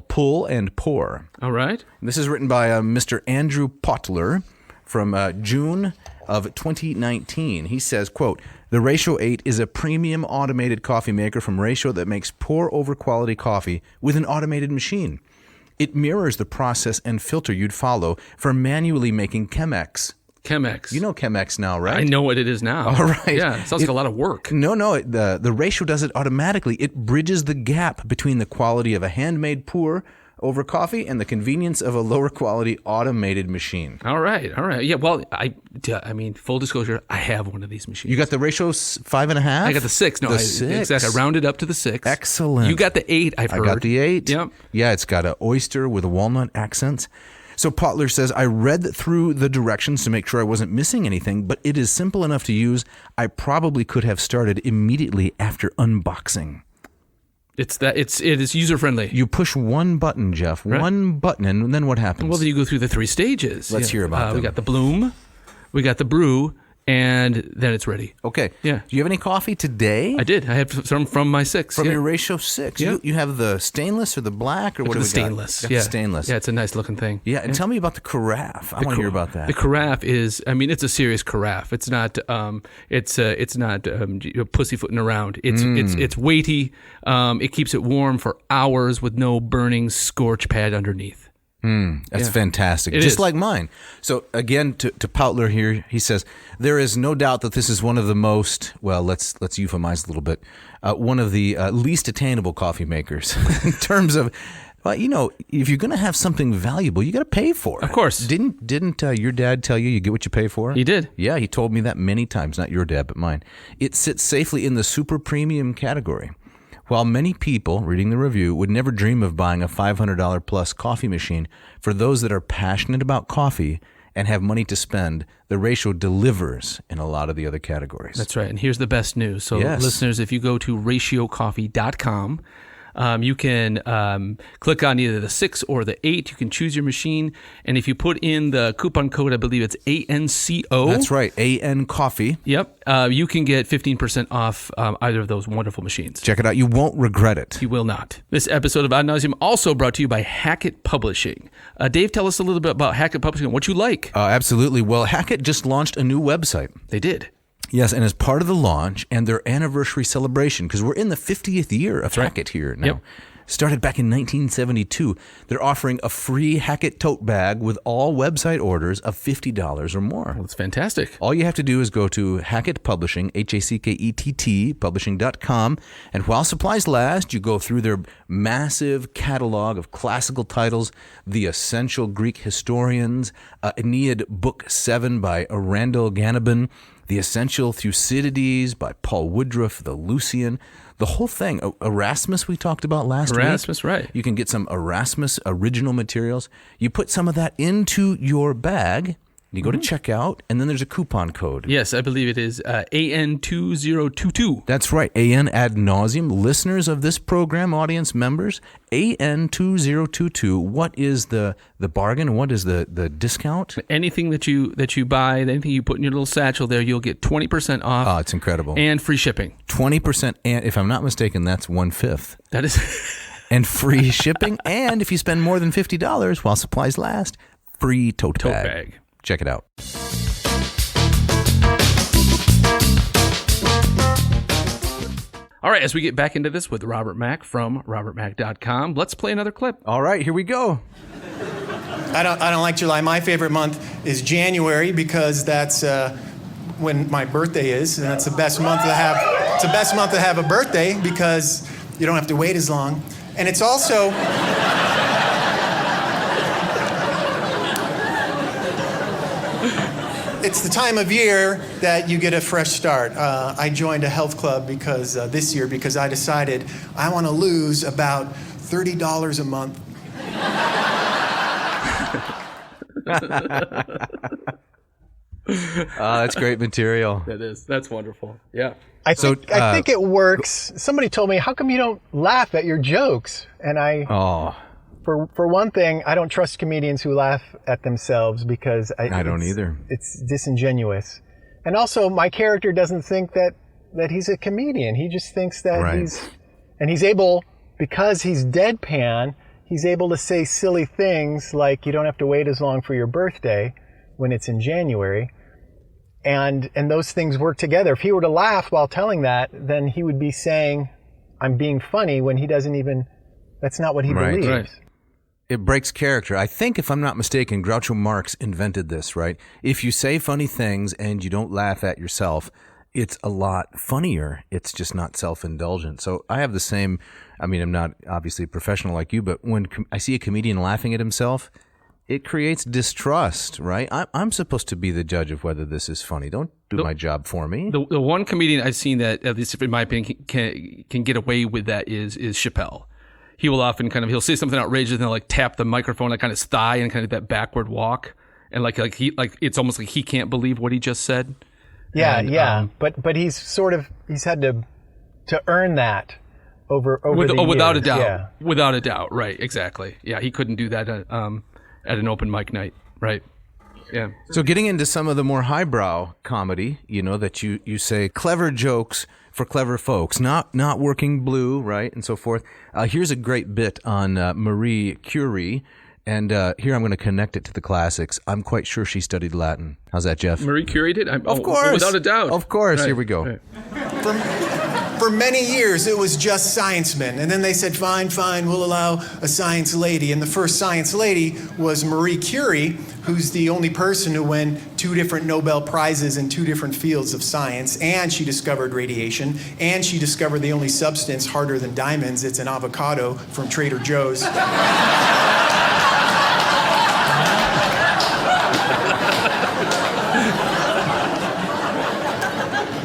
Pull and Pour. All right. This is written by Mr. Andrew Potler from June of 2019. He says, quote, "The Ratio 8 is a premium automated coffee maker from Ratio that makes pour-over quality coffee with an automated machine. It mirrors the process and filter you'd follow for manually making Chemex." Chemex. You know Chemex now, right? I know what it is now. All right. Yeah, it sounds like a lot of work. No, the Ratio does it automatically. It bridges the gap between the quality of a handmade pour over coffee and the convenience of a lower quality automated machine. All right. Yeah, well, I mean, full disclosure, I have one of these machines. You got the Ratio 5.5? I got the 6. No, the 6. Exactly. I rounded up to the 6. Excellent. You got the 8, I've heard. I got the 8. Yep. Yeah, it's got an oyster with a walnut accent. So Potler says, I read through the directions to make sure I wasn't missing anything, but it is simple enough to use. I probably could have started immediately after unboxing. It is user friendly. You push one button, Jeff. Right. One button, and then what happens? Well, then you go through the 3 stages. Let's hear about them. We got the bloom, we got the brew, and then it's ready. Okay. Yeah. Do you have any coffee today? I did. I have some from my 6. From your Ratio 6. Yeah. You have the stainless or the black or what do we the stainless. got? Yeah. The stainless. Yeah, it's a nice looking thing. Yeah, and tell me about the carafe. I want to hear about that. The carafe is, I mean, it's a serious carafe. It's not, pussyfooting around. It's weighty. It keeps it warm for hours with no burning scorch pad underneath. That's fantastic. It Just is. like mine. So again, to Potler here, he says, there is no doubt that this is one of the most, well, let's euphemize a little bit, one of the least attainable coffee makers in terms of, well, you know, if you're going to have something valuable, you got to pay for it. Of course. Didn't your dad tell you get what you pay for? He did. Yeah, he told me that many times. Not your dad, but mine. It sits safely in the super premium category. While many people, reading the review, would never dream of buying a $500 plus coffee machine, for those that are passionate about coffee and have money to spend, the Ratio delivers in a lot of the other categories. That's right. And here's the best news. So Yes. listeners, if you go to ratiocoffee.com, You can click on either the 6 or the 8. You can choose your machine. And if you put in the coupon code, I believe it's ANCO. That's right, AN Coffee. Yep. You can get 15% off either of those wonderful machines. Check it out. You won't regret it. You will not. This episode of Ad Nauseam also brought to you by Hackett Publishing. Dave, tell us a little bit about Hackett Publishing and what you like. Absolutely. Well, Hackett just launched a new website. They did. Yes, and as part of the launch and their anniversary celebration, because we're in the 50th year of Hackett here now. Yep. Started back in 1972. They're offering a free Hackett tote bag with all website orders of $50 or more. Well, that's fantastic. All you have to do is go to Hackett Publishing, Hackett, publishing.com, and while supplies last, you go through their massive catalog of classical titles, The Essential Greek Historians, Aeneid Book 7 by Randall Ganabin, The Essential Thucydides by Paul Woodruff, the Lucian, the whole thing. Erasmus we talked about last week. Erasmus, right. You can get some Erasmus original materials. You put some of that into your bag. You go to checkout, and then there's a coupon code. Yes, I believe it is AN2022. That's right, AN Ad Nauseam. Listeners of this program, audience members, AN2022. What is the bargain? What is the discount? Anything that you buy, anything you put in your little satchel there, you'll get 20% off. Oh, it's incredible. And free shipping. 20%, and if I'm not mistaken, that's 1/5. That is... And free shipping, and if you spend more than $50 while supplies last, free tote bag. Check it out. All right, as we get back into this with Robert Mack from robertmack.com, let's play another clip. All right, here we go. I don't like July. My favorite month is January because that's when my birthday is, and that's the best month to have. It's the best month to have a birthday because you don't have to wait as long, and it's also. It's the time of year that you get a fresh start. I joined a health club because this year because I decided I want to lose about $30 a month. That's great material. That is. That's wonderful. Yeah. I think it works. Somebody told me, how come you don't laugh at your jokes? And For one thing, I don't trust comedians who laugh at themselves because I don't either. It's disingenuous. And also, my character doesn't think that he's a comedian. He just thinks that he's able, because he's deadpan, he's able to say silly things like you don't have to wait as long for your birthday when it's in January. And those things work together. If he were to laugh while telling that, then he would be saying, I'm being funny when he doesn't even, that's not what he believes. Right. It breaks character. I think, if I'm not mistaken, Groucho Marx invented this, right? If you say funny things and you don't laugh at yourself, it's a lot funnier. It's just not self-indulgent. So I have the same, I mean, I'm not obviously a professional like you, but when I see a comedian laughing at himself, it creates distrust, right? I'm supposed to be the judge of whether this is funny. Don't do my job for me. The one comedian I've seen that, at least in my opinion, can get away with that is Chappelle. He will often he'll say something outrageous and he'll like tap the microphone like on his thigh and kind of that backward walk. And like it's almost like he can't believe what he just said. Yeah. But he's had to earn that over the years. Without a doubt. Yeah. Without a doubt. Right. Exactly. Yeah. He couldn't do that at an open mic night. Right. Yeah. So getting into some of the more highbrow comedy, that you say clever jokes for clever folks, not working blue, right, and so forth. Here's a great bit on Marie Curie, and here I'm going to connect it to the classics. I'm quite sure she studied Latin. How's that, Jeff? Marie Curie did? Of course. Without a doubt. Of course. Right. Here we go. Right. For many years, it was just science men. And then they said, fine, we'll allow a science lady. And the first science lady was Marie Curie, who's the only person who won 2 different Nobel Prizes in 2 different fields of science. And she discovered radiation. And she discovered the only substance harder than diamonds. It's an avocado from Trader Joe's.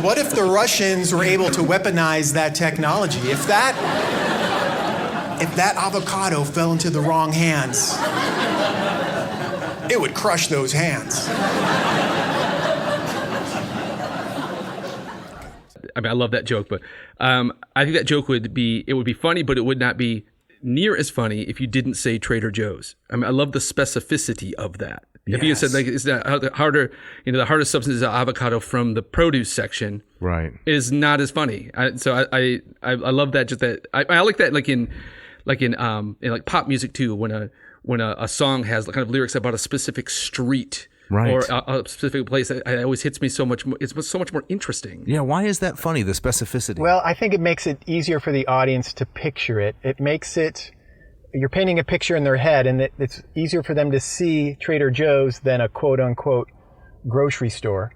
What if the Russians were able to weaponize that technology? If that avocado fell into the wrong hands, it would crush those hands. I mean, I love that joke, but I think that joke would be funny, but it would not be near as funny if you didn't say Trader Joe's. I mean, I love the specificity of that. If you had said, like, it's not harder, the hardest substance is avocado from the produce section, right, is not as funny. So I love that. Just that I like that, in pop music too. When a song has kind of lyrics about a specific street, right, or a specific place, it always hits me so much more. It's so much more interesting. Yeah, why is that funny? The specificity. Well, I think it makes it easier for the audience to picture it. It makes it. You're painting a picture in their head, and it's easier for them to see Trader Joe's than a quote-unquote grocery store.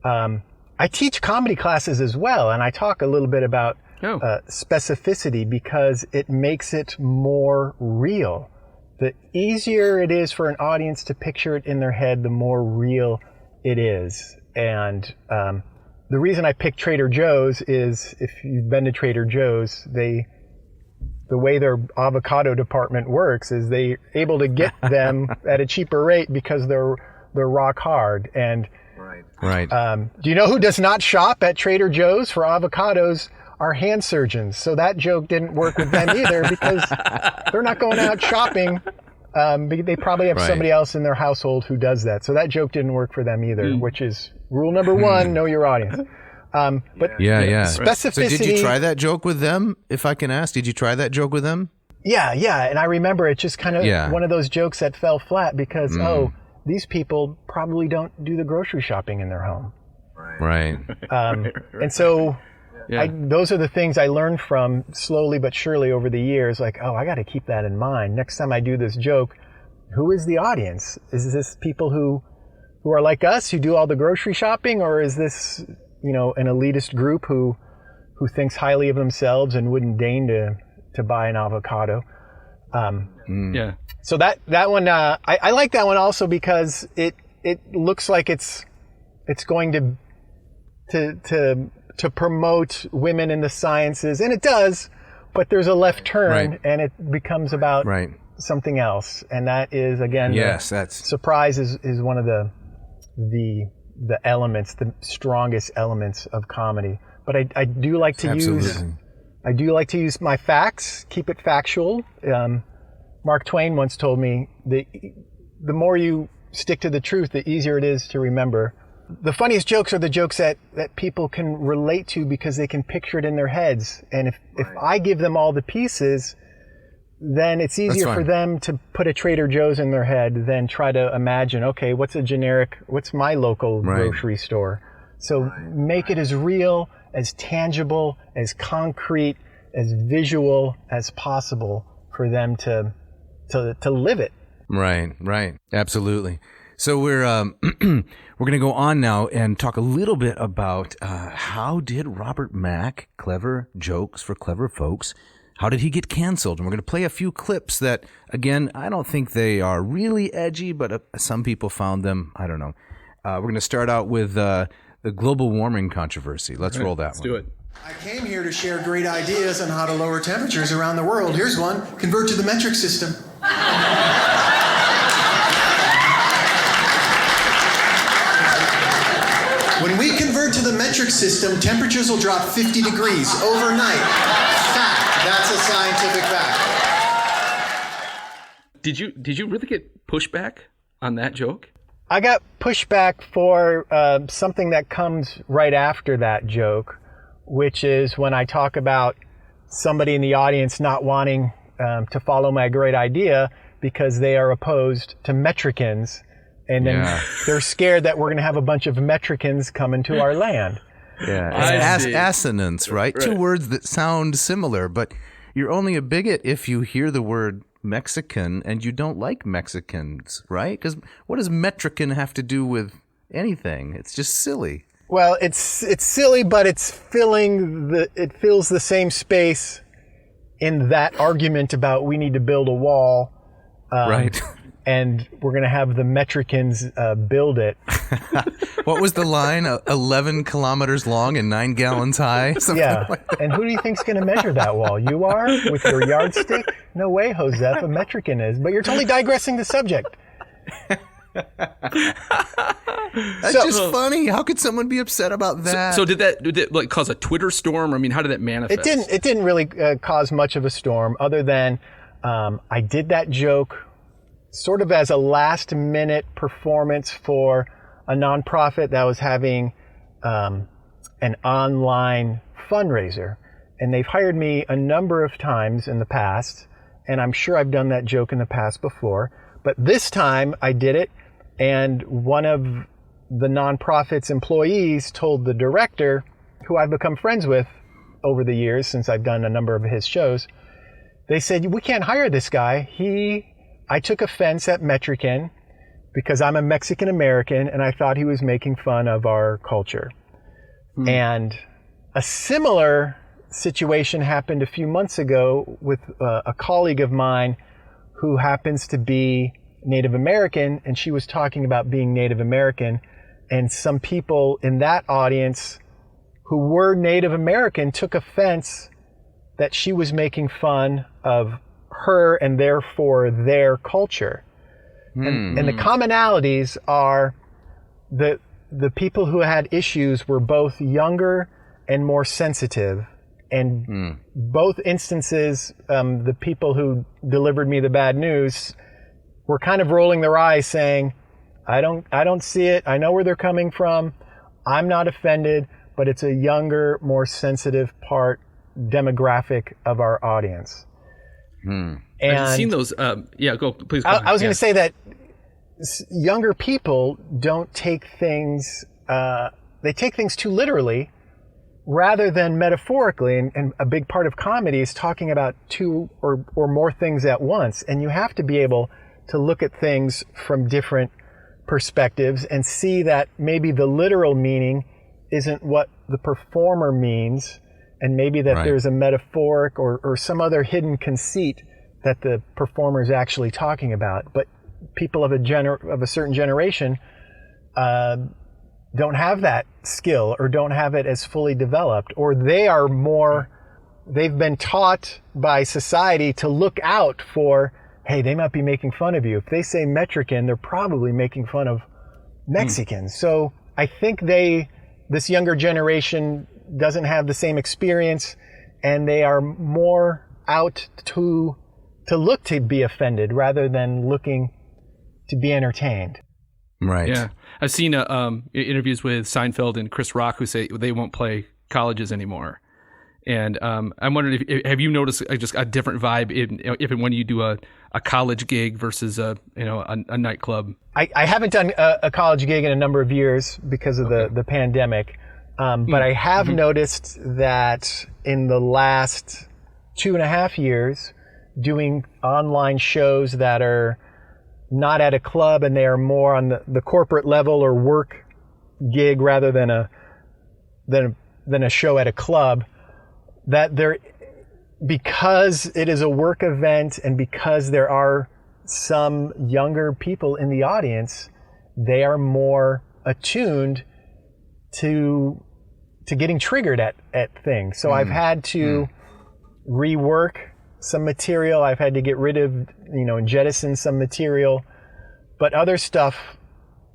I teach comedy classes as well, and I talk a little bit about specificity because it makes it more real. The easier it is for an audience to picture it in their head, the more real it is. And the reason I picked Trader Joe's is, if you've been to Trader Joe's, the way their avocado department works is they're able to get them at a cheaper rate because they're rock hard. And right. Do you know who does not shop at Trader Joe's for avocados? Are hand surgeons. So that joke didn't work with them either because they're not going out shopping. They probably have somebody else in their household who does that. So that joke didn't work for them either, which is rule number one, know your audience. But specificity. So did you try that joke with them, if I can ask? Did you try that joke with them? Yeah. And I remember it just kind of one of those jokes that fell flat because, these people probably don't do the grocery shopping in their home. Right. And so those are the things I learned from slowly but surely over the years. Like, I got to keep that in mind. Next time I do this joke, who is the audience? Is this people who are like us, who do all the grocery shopping? Or is this, an elitist group who thinks highly of themselves and wouldn't deign to buy an avocado? So that one, I like that one also because it looks like it's going to promote women in the sciences, and it does, but there's a left turn and it becomes about something else. And that is, again, surprise is one of the elements, the strongest elements of comedy. But I do like to use my facts, keep it factual. Mark Twain once told me the more you stick to the truth, the easier it is to remember. The funniest jokes are the jokes that people can relate to because they can picture it in their heads. And if I give them all the pieces, then it's easier for them to put a Trader Joe's in their head than try to imagine, okay, what's my local grocery store? So make it as real, as tangible, as concrete, as visual as possible for them to live it. Right. Absolutely. So we're going to go on now and talk a little bit about how did Robert Mack, clever jokes for clever folks, how did he get canceled? And we're going to play a few clips that, again, I don't think they are really edgy, but some people found them. I don't know. We're going to start out with the global warming controversy. Let's roll that one. Let's do it. I came here to share great ideas on how to lower temperatures around the world. Here's one: convert to the metric system. When we convert to the metric system, temperatures will drop 50 degrees overnight. Fact. That's a scientific fact. Did you really get pushback on that joke? I got pushback for something that comes right after that joke, which is when I talk about somebody in the audience not wanting to follow my great idea because they are opposed to metricans. And then they're scared that we're going to have a bunch of metricans come into our land. Yeah, it's assonance, right? Two words that sound similar, but you're only a bigot if you hear the word Mexican and you don't like Mexicans, right? Because what does metrican have to do with anything? It's just silly. Well, it's silly, but it fills the same space in that argument about we need to build a wall. Right. And we're going to have the metricans build it. What was the line? 11 kilometers long and 9 gallons high? And who do you think's going to measure that wall? You are? With your yardstick? No way, Joseph. A metrican is. But you're totally digressing the subject. That's just funny. How could someone be upset about that? So did that like cause a Twitter storm? I mean, how did that manifest? It didn't really cause much of a storm, other than I did that joke sort of as a last minute performance for a nonprofit that was having an online fundraiser. And they've hired me a number of times in the past, and I'm sure I've done that joke in the past before. But this time I did it, and one of the nonprofit's employees told the director, who I've become friends with over the years since I've done a number of his shows, they said, we can't hire this guy. I took offense at Mexican because I'm a Mexican American, and I thought he was making fun of our culture. And a similar situation happened a few months ago with a colleague of mine who happens to be Native American, and she was talking about being Native American, and some people in that audience who were Native American took offense that she was making fun of her and therefore their culture. And the commonalities are the people who had issues were both younger and more sensitive. And both instances, the people who delivered me the bad news were kind of rolling their eyes saying, I don't see it. I know where they're coming from. I'm not offended, but it's a younger, more sensitive demographic of our audience. And I've seen those. Please go I was going to say that younger people don't take things, they take things too literally rather than metaphorically. And a big part of comedy is talking about two or more things at once. And you have to be able to look at things from different perspectives and see that maybe the literal meaning isn't what the performer means, and maybe that there's a metaphoric or some other hidden conceit that the performer is actually talking about. But people of a certain generation don't have that skill or don't have it as fully developed, or they've been taught by society to look out for, hey, they might be making fun of you. If they say Mexican, they're probably making fun of Mexicans. So I think this younger generation doesn't have the same experience, and they are more out to look to be offended rather than looking to be entertained. Right. Yeah. I've seen interviews with Seinfeld and Chris Rock who say they won't play colleges anymore. And I'm wondering, have you noticed just a different vibe if and when you do a college gig versus a nightclub? I haven't done a college gig in a number of years because of the pandemic. But I have noticed that in the last 2.5 years, doing online shows that are not at a club and they are more on the corporate level or work gig rather than a show at a club, that because it is a work event and because there are some younger people in the audience, they are more attuned to getting triggered at things. So I've had to rework some material. I've had to get rid of, and jettison some material. But other stuff,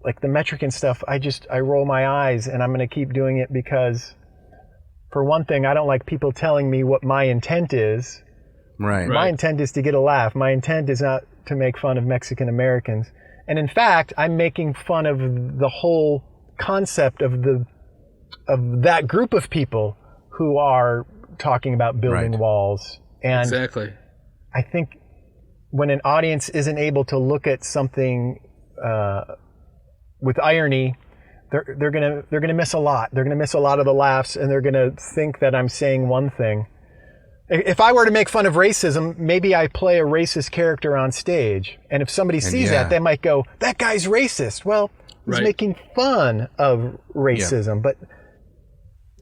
like the Mexican stuff, I roll my eyes, and I'm going to keep doing it because, for one thing, I don't like people telling me what my intent is. Right. My intent is to get a laugh. My intent is not to make fun of Mexican Americans. And in fact, I'm making fun of the whole concept of that group of people who are talking about building walls. And exactly. I think when an audience isn't able to look at something with irony, they're gonna miss a lot. They're gonna miss a lot of the laughs, and they're gonna think that I'm saying one thing. If I were to make fun of racism, maybe I play a racist character on stage, and if somebody sees that, they might go, "That guy's racist." Well, he's making fun of racism, but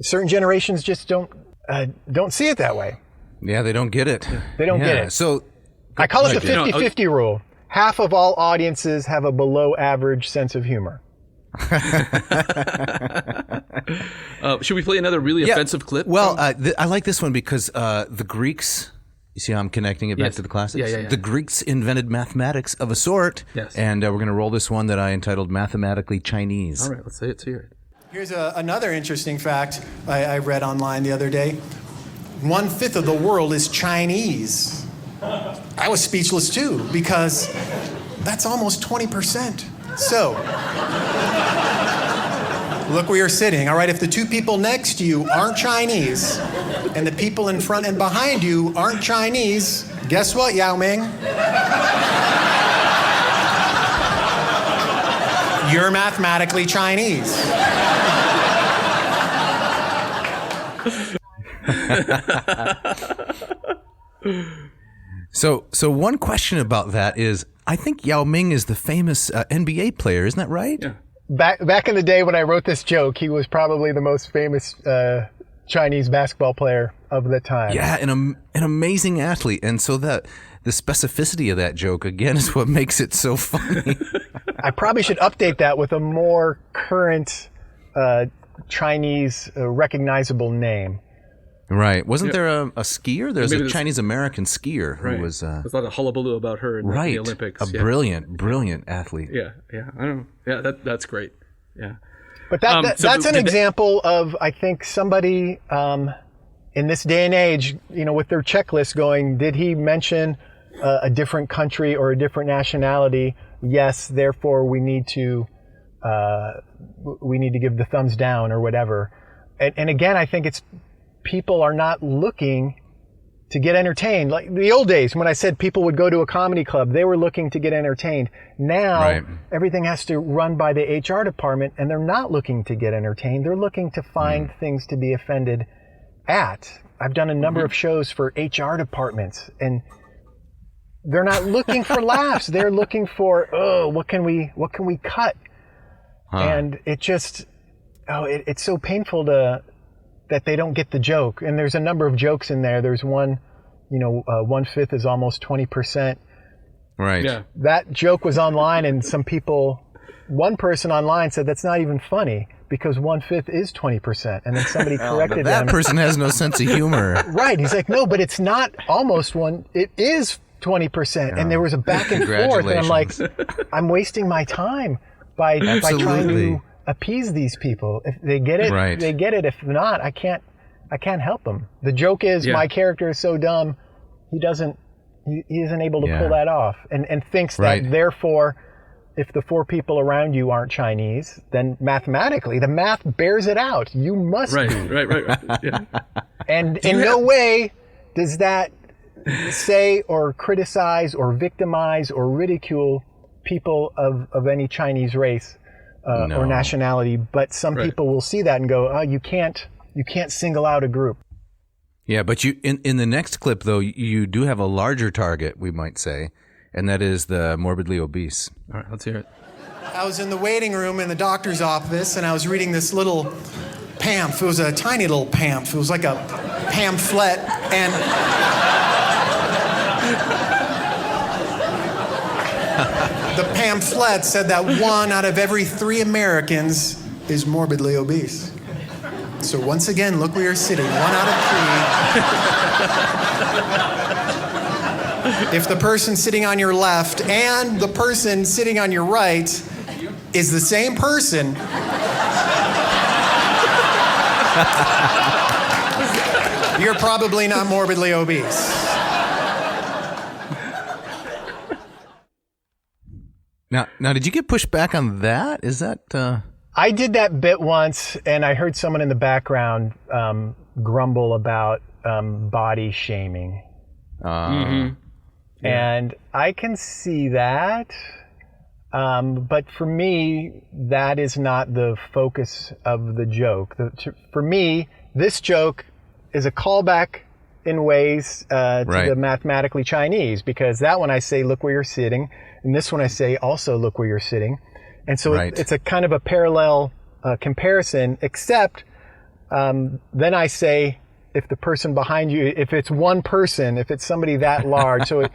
certain generations just don't see it that way. Yeah, they don't get it. They don't get it. So I call it the 50-50 rule. Half of all audiences have a below average sense of humor. Should we play another really offensive clip? Well, I like this one because the Greeks You see how I'm connecting it back Yes. to the classics? Yeah. The Greeks invented mathematics of a sort. Yes. And we're going to roll this one that I entitled Mathematically Chinese. All right, let's hear it. Here's another interesting fact I read online the other day. 1/5 of the world is Chinese. I was speechless too, because that's almost 20%. So, look where you're sitting, all right? If the two people next to you aren't Chinese, and the people in front and behind you aren't Chinese, guess what, Yao Ming? You're mathematically Chinese. So one question about that is, I think Yao Ming is the famous NBA player, isn't that right? Yeah. Back in the day when I wrote this joke, he was probably the most famous Chinese basketball player of the time. Yeah, an amazing athlete. And so the specificity of that joke, again, is what makes it so funny. I probably should update that with a more current Chinese recognizable name. Right. Wasn't there a skier? There's Maybe a this- Chinese-American skier who was... There's a lot of hullabaloo about her in right. the Olympics. A brilliant athlete. Yeah. I don't know. Yeah, that's great. Yeah. But So that's an did they- example of, I think, somebody in this day and age, with their checklist going, did he mention a different country or a different nationality? Yes, therefore we need to give the thumbs down or whatever. And again, I think it's people are not looking to get entertained. Like the old days when I said people would go to a comedy club, they were looking to get entertained. Now Right. everything has to run by the HR department, and they're not looking to get entertained. They're looking to find things to be offended at. I've done a number of shows for HR departments, and they're not looking for laughs. They're looking for, what can we cut? And it just, it's so painful that they don't get the joke. And there's a number of jokes in there. There's one, 1/5 is almost 20%. Right. Yeah. That joke was online, and one person online said that's not even funny because 1/5 is 20%. And then somebody corrected That them. person has no sense of humor. Right. He's like, no, but it's not almost one. It is 20%. And there was a back and forth. And I'm like, I'm wasting my time by trying Absolutely. to appease these people. If they get it, Right. they get it. If not, I can't help them. The joke is my character is so dumb, he isn't able to pull that off, and thinks Right. that therefore, if the four people around you aren't Chinese, then mathematically the math bears it out. You must be. Right. Yeah. And in no way does that say or criticize or victimize or ridicule people of any Chinese race No. or nationality. But some people will see that and go, "Oh, you can't single out a group." Yeah, but you in the next clip, though, you do have a larger target, we might say, and that is the morbidly obese. All right, let's hear it. I was in the waiting room in the doctor's office, and I was reading this little pamphlet. It was a tiny little pamphlet. It was like a pamphlet, and the pamphlet said that 1 out of every 3 Americans is morbidly obese. So once again, look where you're sitting. 1 out of 3. If the person sitting on your left and the person sitting on your right is the same person, you're probably not morbidly obese. Now, did you get pushed back on that? Is that... I did that bit once, and I heard someone in the background grumble about body shaming. And I can see that. But for me, that is not the focus of the joke. For me, this joke is a callback in ways to the mathematically Chinese, because that one I say, look where you're sitting. And this one I say, also look where you're sitting. And so it's a kind of a parallel comparison, except then I say, if the person behind you, if it's one person, if it's somebody that large, so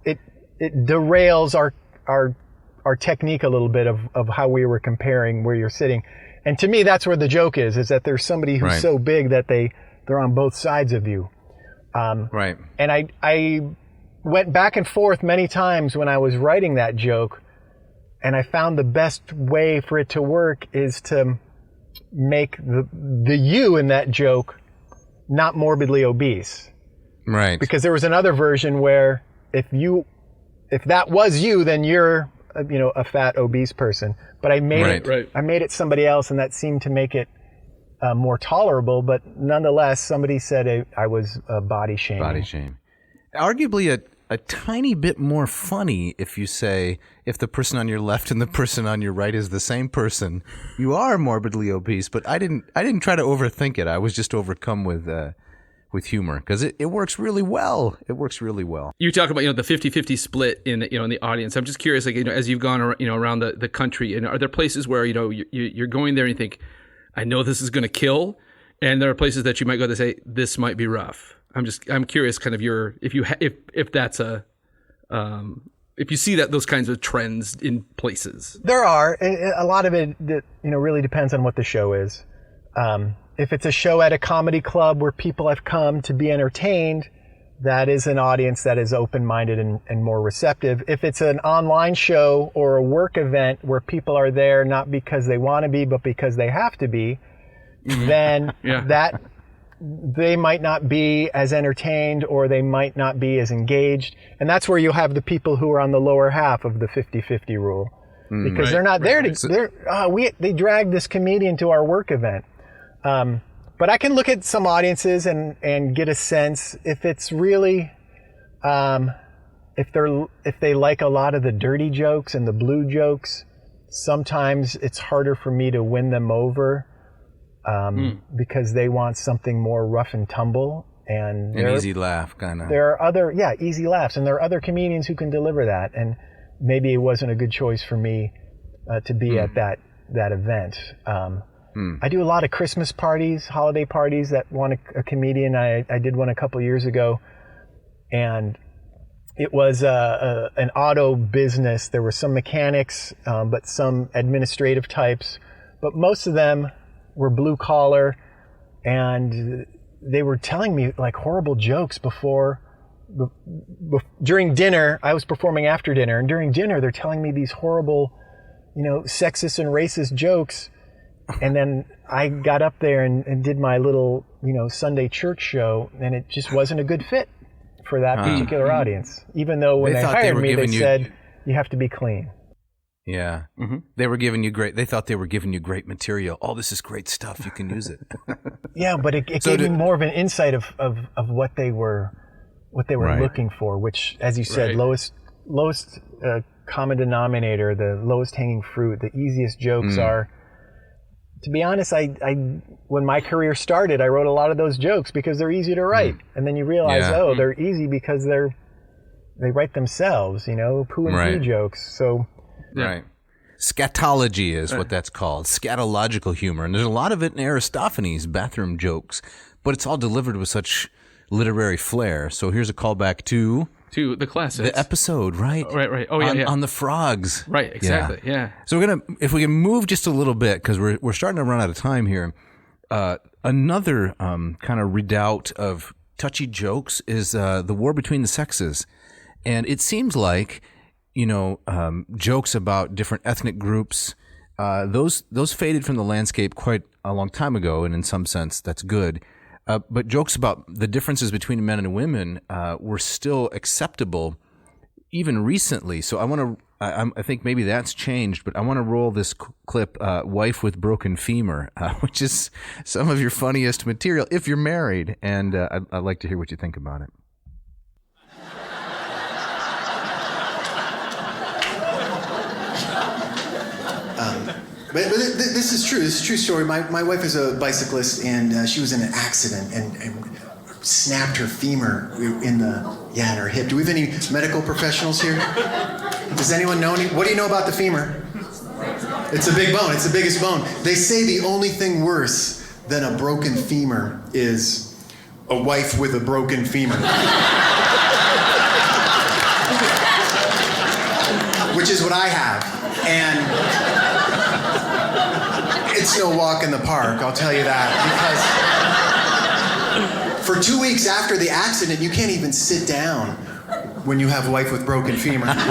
it derails our technique a little bit of how we were comparing where you're sitting. And to me, that's where the joke is that there's somebody who's so big that they're on both sides of you. Right. And I went back and forth many times when I was writing that joke, and I found the best way for it to work is to make the you in that joke not morbidly obese. Right. Because there was another version where if that was you, then you're a fat obese person. But I made it somebody else, and that seemed to make it more tolerable. But nonetheless, somebody said I was body shaming. Body shame. Arguably a tiny bit more funny if you say, if the person on your left and the person on your right is the same person, you are morbidly obese. But I didn't try to overthink it. I was just overcome with humor, because it works really well. It works really well. You talk about the 50-50 split in in the audience. I'm just curious, as you've gone around the country, are there places where you're going there and you think, I know this is going to kill, and there are places that you might go to say this might be rough. I'm curious, kind of if that's if you see those kinds of trends in places. There are a lot of it that really depends on what the show is. If it's a show at a comedy club where people have come to be entertained, that is an audience that is open-minded and more receptive. If it's an online show or a work event where people are there not because they want to be, but because they have to be, then that they might not be as entertained, or they might not be as engaged. And that's where you'll have the people who are on the lower half of the 50-50 rule. Because they're not there to... They dragged this comedian to our work event. But I can look at some audiences and get a sense if it's really, if they like a lot of the dirty jokes and the blue jokes. Sometimes it's harder for me to win them over, because they want something more rough and tumble and an easy laugh kind of. There are other easy laughs, and there are other comedians who can deliver that. And maybe it wasn't a good choice for me to be at that event. I do a lot of Christmas parties, holiday parties that want a comedian. I did one a couple years ago, and it was an auto business. There were some mechanics, but some administrative types, but most of them were blue collar, and they were telling me like horrible jokes during dinner. I was performing after dinner, and during dinner they're telling me these horrible, sexist and racist jokes. And then I got up there and did my little, Sunday church show, and it just wasn't a good fit for that particular audience. Even though when they hired me, they said, you have to be clean. Yeah. They were giving you they thought they were giving you great material. Oh, this is great stuff. You can use it. Yeah, but it gave me more of an insight of what they were looking for, which, as you said, lowest common denominator, the lowest hanging fruit, the easiest jokes are. To be honest, I when my career started, I wrote a lot of those jokes because they're easy to write. And then you realize, they're easy because they write themselves, poo and pee jokes. So Right. Scatology is what that's called. Scatological humor. And there's a lot of it in Aristophanes' bathroom jokes, but it's all delivered with such literary flair. So here's a callback to the classics. The episode, right? Right. Oh, yeah, on the frogs. Right, exactly, yeah. So if we can move just a little bit, because we're starting to run out of time here. Another kind of redoubt of touchy jokes is the war between the sexes. And it seems like, jokes about different ethnic groups, those faded from the landscape quite a long time ago, and in some sense, that's good. But jokes about the differences between men and women were still acceptable even recently. So I think maybe that's changed, but I want to roll this clip, Wife with Broken Femur, which is some of your funniest material if you're married. And I'd like to hear what you think about it. But this is true. This is a true story. My wife is a bicyclist, and she was in an accident and snapped her femur in her hip. Do we have any medical professionals here? Does anyone know what do you know about the femur? It's a big bone. It's the biggest bone. They say the only thing worse than a broken femur is a wife with a broken femur. Which is what I have. And it's no walk in the park, I'll tell you that. Because For 2 weeks after the accident, you can't even sit down when you have a wife with broken femur. Because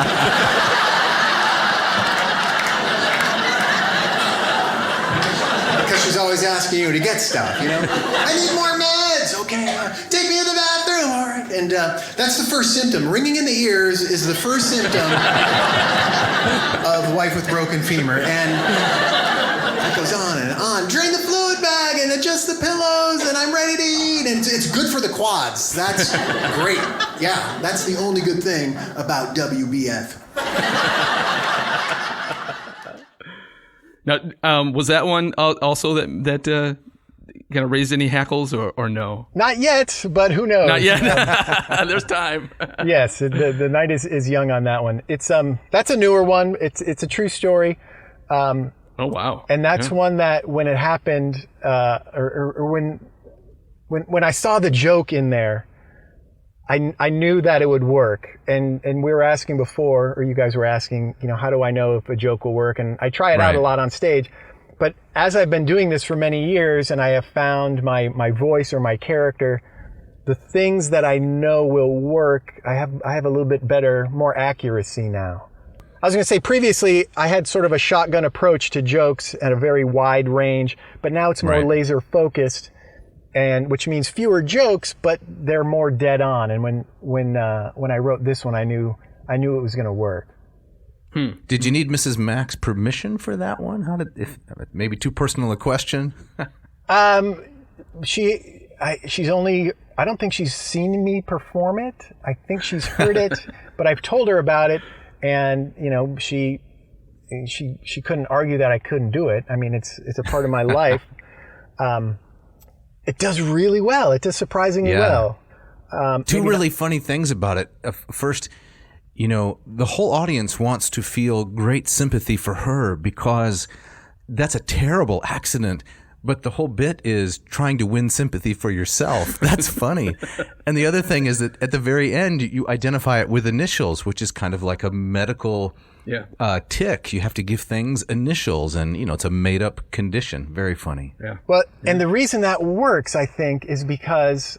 she's always asking you to get stuff, you know? I need more meds. Okay, take me to the bathroom. All right. And that's the first symptom. Ringing in the ears is the first symptom of wife with broken femur. And it goes on and on. Drain the fluid bag and adjust the pillows, and I'm ready to eat. And it's good for the quads. That's great. Yeah, that's the only good thing about WBF. Now, was that one also that kind of raised any hackles or no? Not yet, but who knows? Not yet. There's time. Yes, the night is young on that one. It's that's a newer one. It's a true story. Oh wow! And that's one that when it happened, or when I saw the joke in there, I knew that it would work. And we were asking before, or you guys were asking, how do I know if a joke will work? And I try it out a lot on stage. But as I've been doing this for many years, and I have found my voice or my character, the things that I know will work, I have a little bit better, more accuracy now. I was going to say previously I had sort of a shotgun approach to jokes at a very wide range, but now it's more laser focused, and which means fewer jokes, but they're more dead on. And when I wrote this one, I knew it was going to work. Did you need Mrs. Mack's permission for that one? If maybe too personal a question? She's only, I don't think she's seen me perform it. I think she's heard it, but I've told her about it, and she couldn't argue that I couldn't do it. I mean, it's a part of my life. It does really well. It does surprisingly well. Two really funny things about it. First, the whole audience wants to feel great sympathy for her because that's a terrible accident. But the whole bit is trying to win sympathy for yourself. That's funny. And the other thing is that at the very end, you identify it with initials, which is kind of like a medical tick. You have to give things initials, and it's a made-up condition. Very funny. Yeah. Well, and the reason that works, I think, is because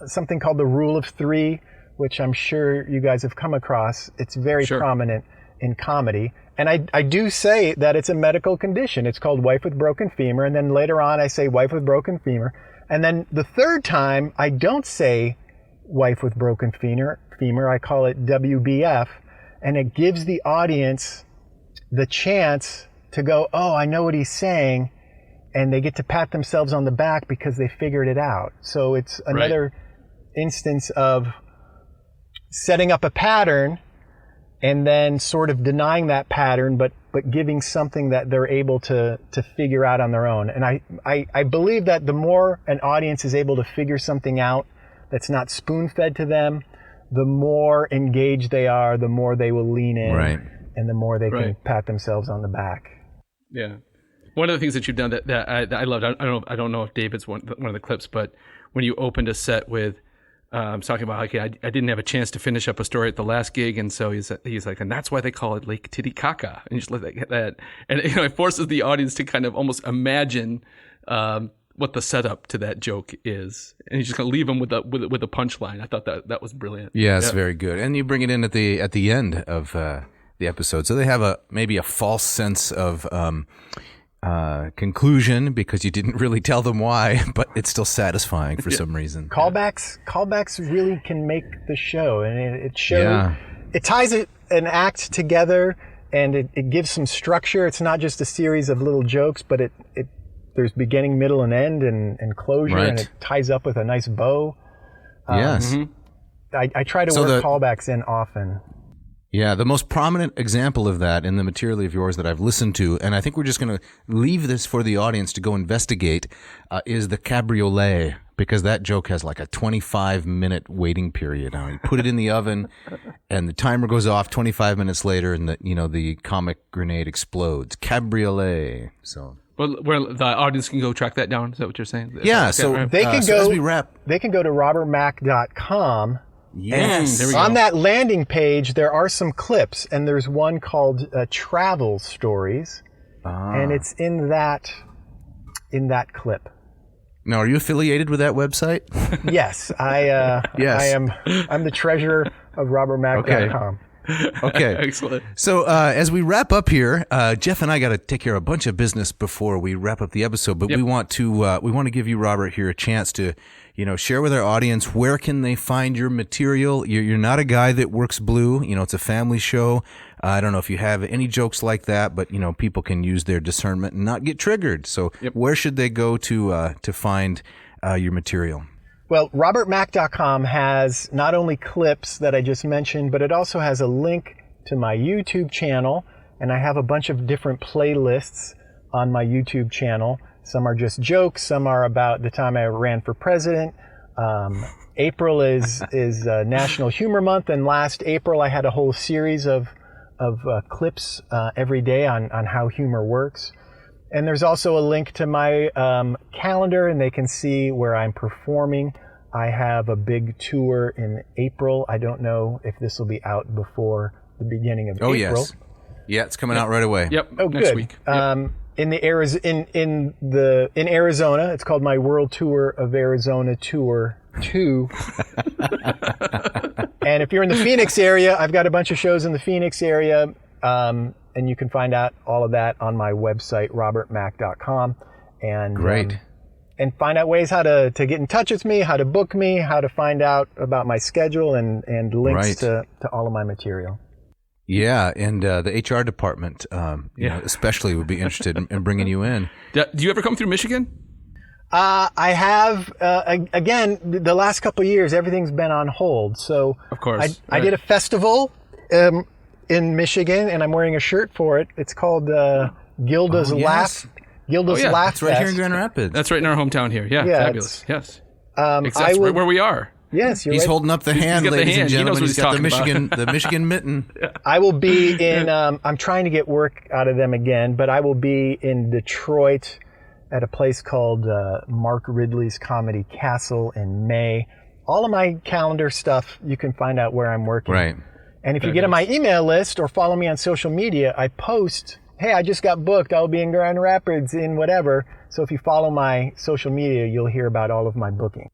something called the rule of three, which I'm sure you guys have come across. It's very prominent in comedy. And I do say that it's a medical condition. It's called wife with broken femur. And then later on, I say wife with broken femur. And then the third time, I don't say wife with broken femur. I call it WBF. And it gives the audience the chance to go, oh, I know what he's saying. And they get to pat themselves on the back because they figured it out. So it's another instance of setting up a pattern and then sort of denying that pattern, but giving something that they're able to figure out on their own. And I believe that the more an audience is able to figure something out that's not spoon-fed to them, the more engaged they are, the more they will lean in, and the more they can pat themselves on the back. Yeah. One of the things that you've done that I loved, I don't know if David's one of the clips, but when you opened a set with I was talking about, okay, I didn't have a chance to finish up a story at the last gig, and so he's like, and that's why they call it Lake Titicaca, and just like that, and it forces the audience to kind of almost imagine what the setup to that joke is, and he's just gonna leave them with a punchline. I thought that was brilliant. Yeah, it's very good, and you bring it in at the end of the episode, so they have maybe a false sense of conclusion because you didn't really tell them why, but it's still satisfying for some reason. Callbacks really can make the show, and it shows it ties an act together, and it gives some structure. It's not just a series of little jokes, but there's beginning, middle, and end, and closure, and it ties up with a nice bow. Yes. I try to work callbacks in often. Yeah, the most prominent example of that in the material of yours that I've listened to, and I think we're just going to leave this for the audience to go investigate, is the cabriolet, because that joke has like a 25-minute waiting period. You put it in the oven, and the timer goes off 25 minutes later, and the comic grenade explodes. Cabriolet. So. Well, where the audience can go track that down. Is that what you're saying? Yeah. They can go. As we wrap, they can go to robertmack.com. Yes. There we go. On that landing page, there are some clips, and there's one called Travel Stories, and it's in that clip. Now, are you affiliated with that website? Yes, I am. I'm the treasurer of robertmack.com. Okay. Excellent. So as we wrap up here, Jeff and I got to take care of a bunch of business before we wrap up the episode. But we want to give you, Robert, here a chance to, share with our audience, where can they find your material? You're not a guy that works blue. It's a family show. I don't know if you have any jokes like that, but people can use their discernment and not get triggered. So where should they go to find your material? Well, robertmack.com has not only clips that I just mentioned, but it also has a link to my YouTube channel, and I have a bunch of different playlists on my YouTube channel. Some are just jokes, some are about the time I ran for president. April is National Humor Month, and last April I had a whole series of clips every day on how humor works. And there's also a link to my calendar, and they can see where I'm performing. I have a big tour in April. I don't know if this will be out before the beginning of April. Oh, yes. Yeah, it's coming out right away. Yep. Oh, next good. week. Yep. In Arizona, it's called my World Tour of Arizona Tour 2. And if you're in the Phoenix area, I've got a bunch of shows in the Phoenix area. And you can find out all of that on my website, robertmack.com. And great. And find out ways how to get in touch with me, how to book me, how to find out about my schedule, and links to all of my material. Yeah, and the HR department, especially would be interested in bringing you in. Do you ever come through Michigan? I have, again, the last couple of years, everything's been on hold. So of course, I did a festival in Michigan, and I'm wearing a shirt for it. It's called Gilda's Laugh. Gilda's Laugh It's right Fest. here in Grand Rapids. That's right in our hometown here. Yeah, fabulous. Yes. Exactly right where we are. Yes, He's holding up the hand, got the ladies hand. and He gentlemen. knows what He's he's got the talking Michigan, the Michigan mitten. I will be in. I'm trying to get work out of them again, but I will be in Detroit at a place called Mark Ridley's Comedy Castle in May. All of my calendar stuff you can find out where I'm working. Right. And if you get on my email list or follow me on social media, I post, hey, I just got booked. I'll be in Grand Rapids in whatever. So if you follow my social media, you'll hear about all of my booking.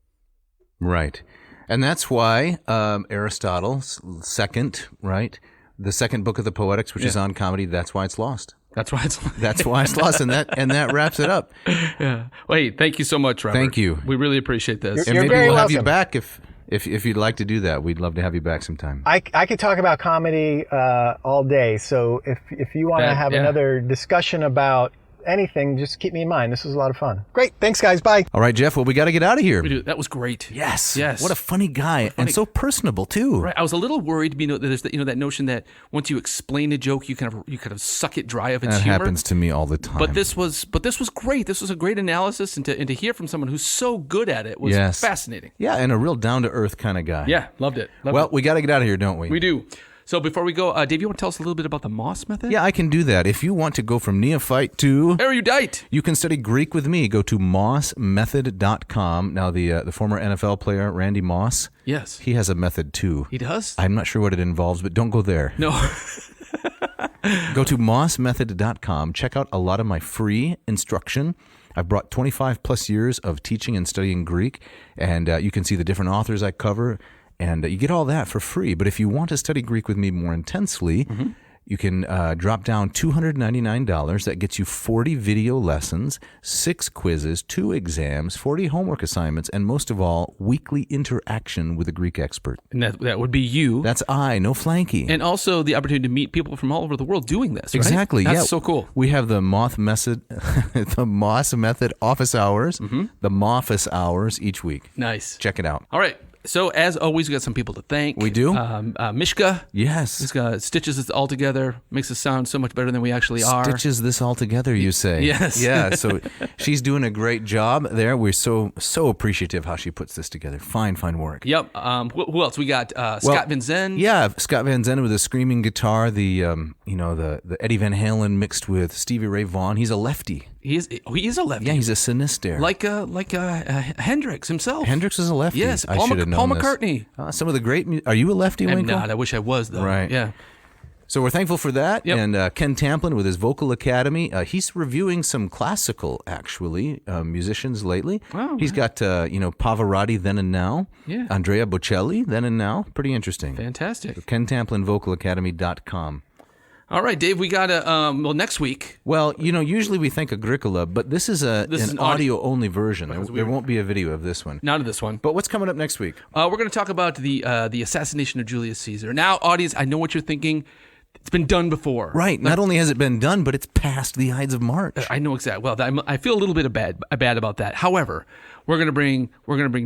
Right. And that's why Aristotle's second, right? The second book of the Poetics, which is on comedy, that's why it's lost. That's why it's That's why it's lost, and that wraps it up. Yeah. Well, hey, thank you so much, Robert. Thank you. We really appreciate this. And You're maybe very we'll have you welcome. back if you'd like to do that. We'd love to have you back sometime. I could talk about comedy all day. So if you want to have another discussion about anything, just keep me in mind. This was a lot of fun. Great. Thanks, guys. Bye. All right, Jeff. Well, we got to get out of here. We do. That was great. Yes. Yes. What a funny guy, and so personable too. Right. I was a little worried, there's that notion that once you explain a joke, you kind of suck it dry of its That humor. happens to me all the time. But this was great. This was a great analysis, and to hear from someone who's so good at it was fascinating. Yeah, and a real down to earth kind of guy. Yeah, loved it. We got to get out of here, don't we? We do. So before we go, Dave, you want to tell us a little bit about the Moss method? Yeah, I can do that. If you want to go from neophyte to erudite, you can study Greek with me. Go to mossmethod.com. Now, the former NFL player, Randy Moss, yes, he has a method too. He does? I'm not sure what it involves, but don't go there. No. Go to mossmethod.com. Check out a lot of my free instruction. I've brought 25 plus years of teaching and studying Greek, and you can see the different authors I cover. And you get all that for free. But if you want to study Greek with me more intensely, you can drop down $299. That gets you 40 video lessons, 6 quizzes, 2 exams, 40 homework assignments, and most of all, weekly interaction with a Greek expert. And that would be you. That's no flanky. And also the opportunity to meet people from all over the world doing this, right? Exactly. That's so cool. We have the Moss Method office hours, the Moffus hours each week. Nice. Check it out. All right. So, as always, we got some people to thank. We do? Mishka. Yes. Mishka stitches this all together, makes us sound so much better than we actually are. Stitches this all together, you say? Yes. Yeah, so she's doing a great job there. We're so appreciative how she puts this together. Fine work. Yep. Who else? We got Scott Van Zen. Yeah, Scott Van Zen with a screaming guitar, the Eddie Van Halen mixed with Stevie Ray Vaughan. He's a lefty. He is a lefty. Yeah, he's a sinister. Like Hendrix himself. Hendrix is a lefty. Yes, I should have known Paul this. McCartney. Some of the great. Are you a lefty, I'm Winkle? not. I wish I was though. Right. Yeah. So we're thankful for that. Yep. And Ken Tamplin with his Vocal Academy. He's reviewing some classical, actually, musicians lately. Oh, he's got, Pavarotti, Then and Now. Yeah. Andrea Bocelli, Then and Now. Pretty interesting. Fantastic. So KenTamplinVocalAcademy.com. All right, Dave, we got to, next week. Well, usually we think Agricola, but this is an audio-only version. There won't be a video of this one. Not of this one. But what's coming up next week? We're going to talk about the assassination of Julius Caesar. Now, audience, I know what you're thinking. It's been done before. Right. Not only has it been done, but it's past the Ides of March. I know exactly. Well, I feel a little bit bad about that. However, we're going to bring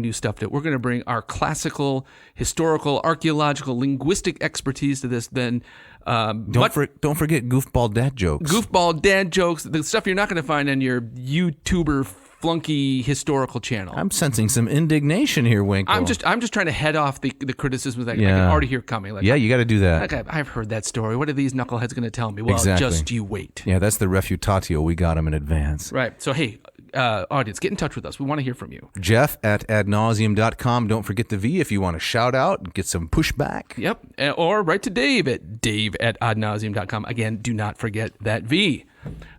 new stuff to it. We're going to bring our classical, historical, archaeological, linguistic expertise to this. Then don't forget goofball dad jokes. Goofball dad jokes, the stuff you're not going to find on your YouTuber flunky historical channel. I'm sensing some indignation here, Winkle. I'm just trying to head off the criticisms that I can already hear coming. Like, you got to do that. Like I've heard that story. What are these knuckleheads going to tell me? Well, exactly. Just you wait. Yeah, that's the refutatio. We got them in advance. Right. So, hey, audience, get in touch with us. We want to hear from you. Jeff@adnauseam.com. Don't forget the V if you want to shout out and get some pushback. Yep. Or write to Dave at dave@adnauseam.com. Again, do not forget that V.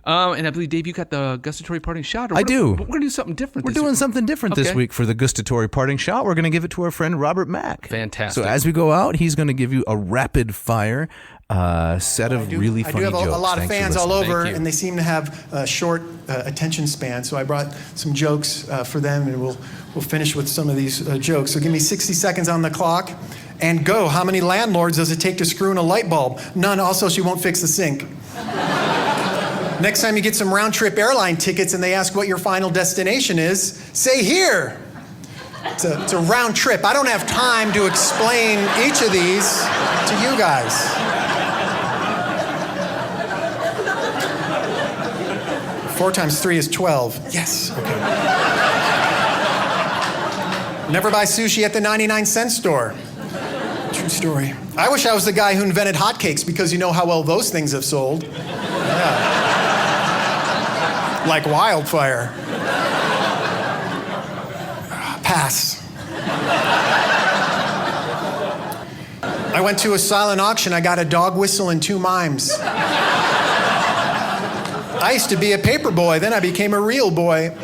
And I believe, Dave, you got the gustatory parting shot. I do. We're going to do something different. We're doing something different this week for the gustatory parting shot. We're going to give it to our friend Robert Mack. Fantastic. So as we go out, he's going to give you a rapid fire set of really funny jokes. I do have a lot of fans all over, Thank you. and they seem to have a short attention span. So I brought some jokes for them, and we'll finish with some of these jokes. So give me 60 seconds on the clock, and go. How many landlords does it take to screw in a light bulb? None. Also, she won't fix the sink. Next time you get some round-trip airline tickets and they ask what your final destination is, say here. It's a round trip. I don't have time to explain each of these to you guys. Four times 3 is 12. Yes. Okay. Never buy sushi at the 99-cent store. True story. I wish I was the guy who invented hotcakes, because you know how well those things have sold. Yeah. Like wildfire. Pass. I went to a silent auction. I got a dog whistle and 2 mimes. I used to be a paper boy, then I became a real boy.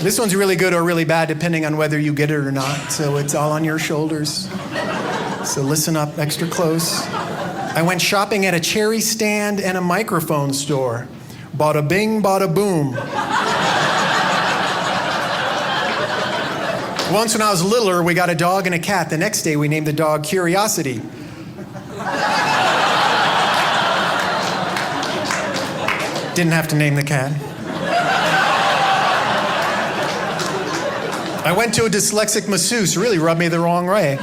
This one's really good or really bad, depending on whether you get it or not, so it's all on your shoulders. So listen up extra close. I went shopping at a cherry stand and a microphone store. Bada bing, bada boom. Once when I was littler, we got a dog and a cat. The next day, we named the dog Curiosity. Didn't have to name the cat. I went to a dyslexic masseuse, really rubbed me the wrong way.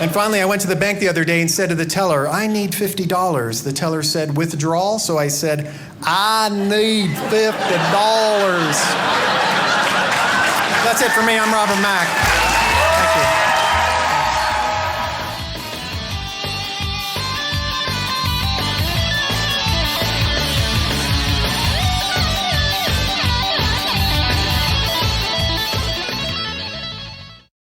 And finally, I went to the bank the other day and said to the teller, I need $50. The teller said, withdrawal? So I said, I need $50. That's it for me. I'm Robert Mack.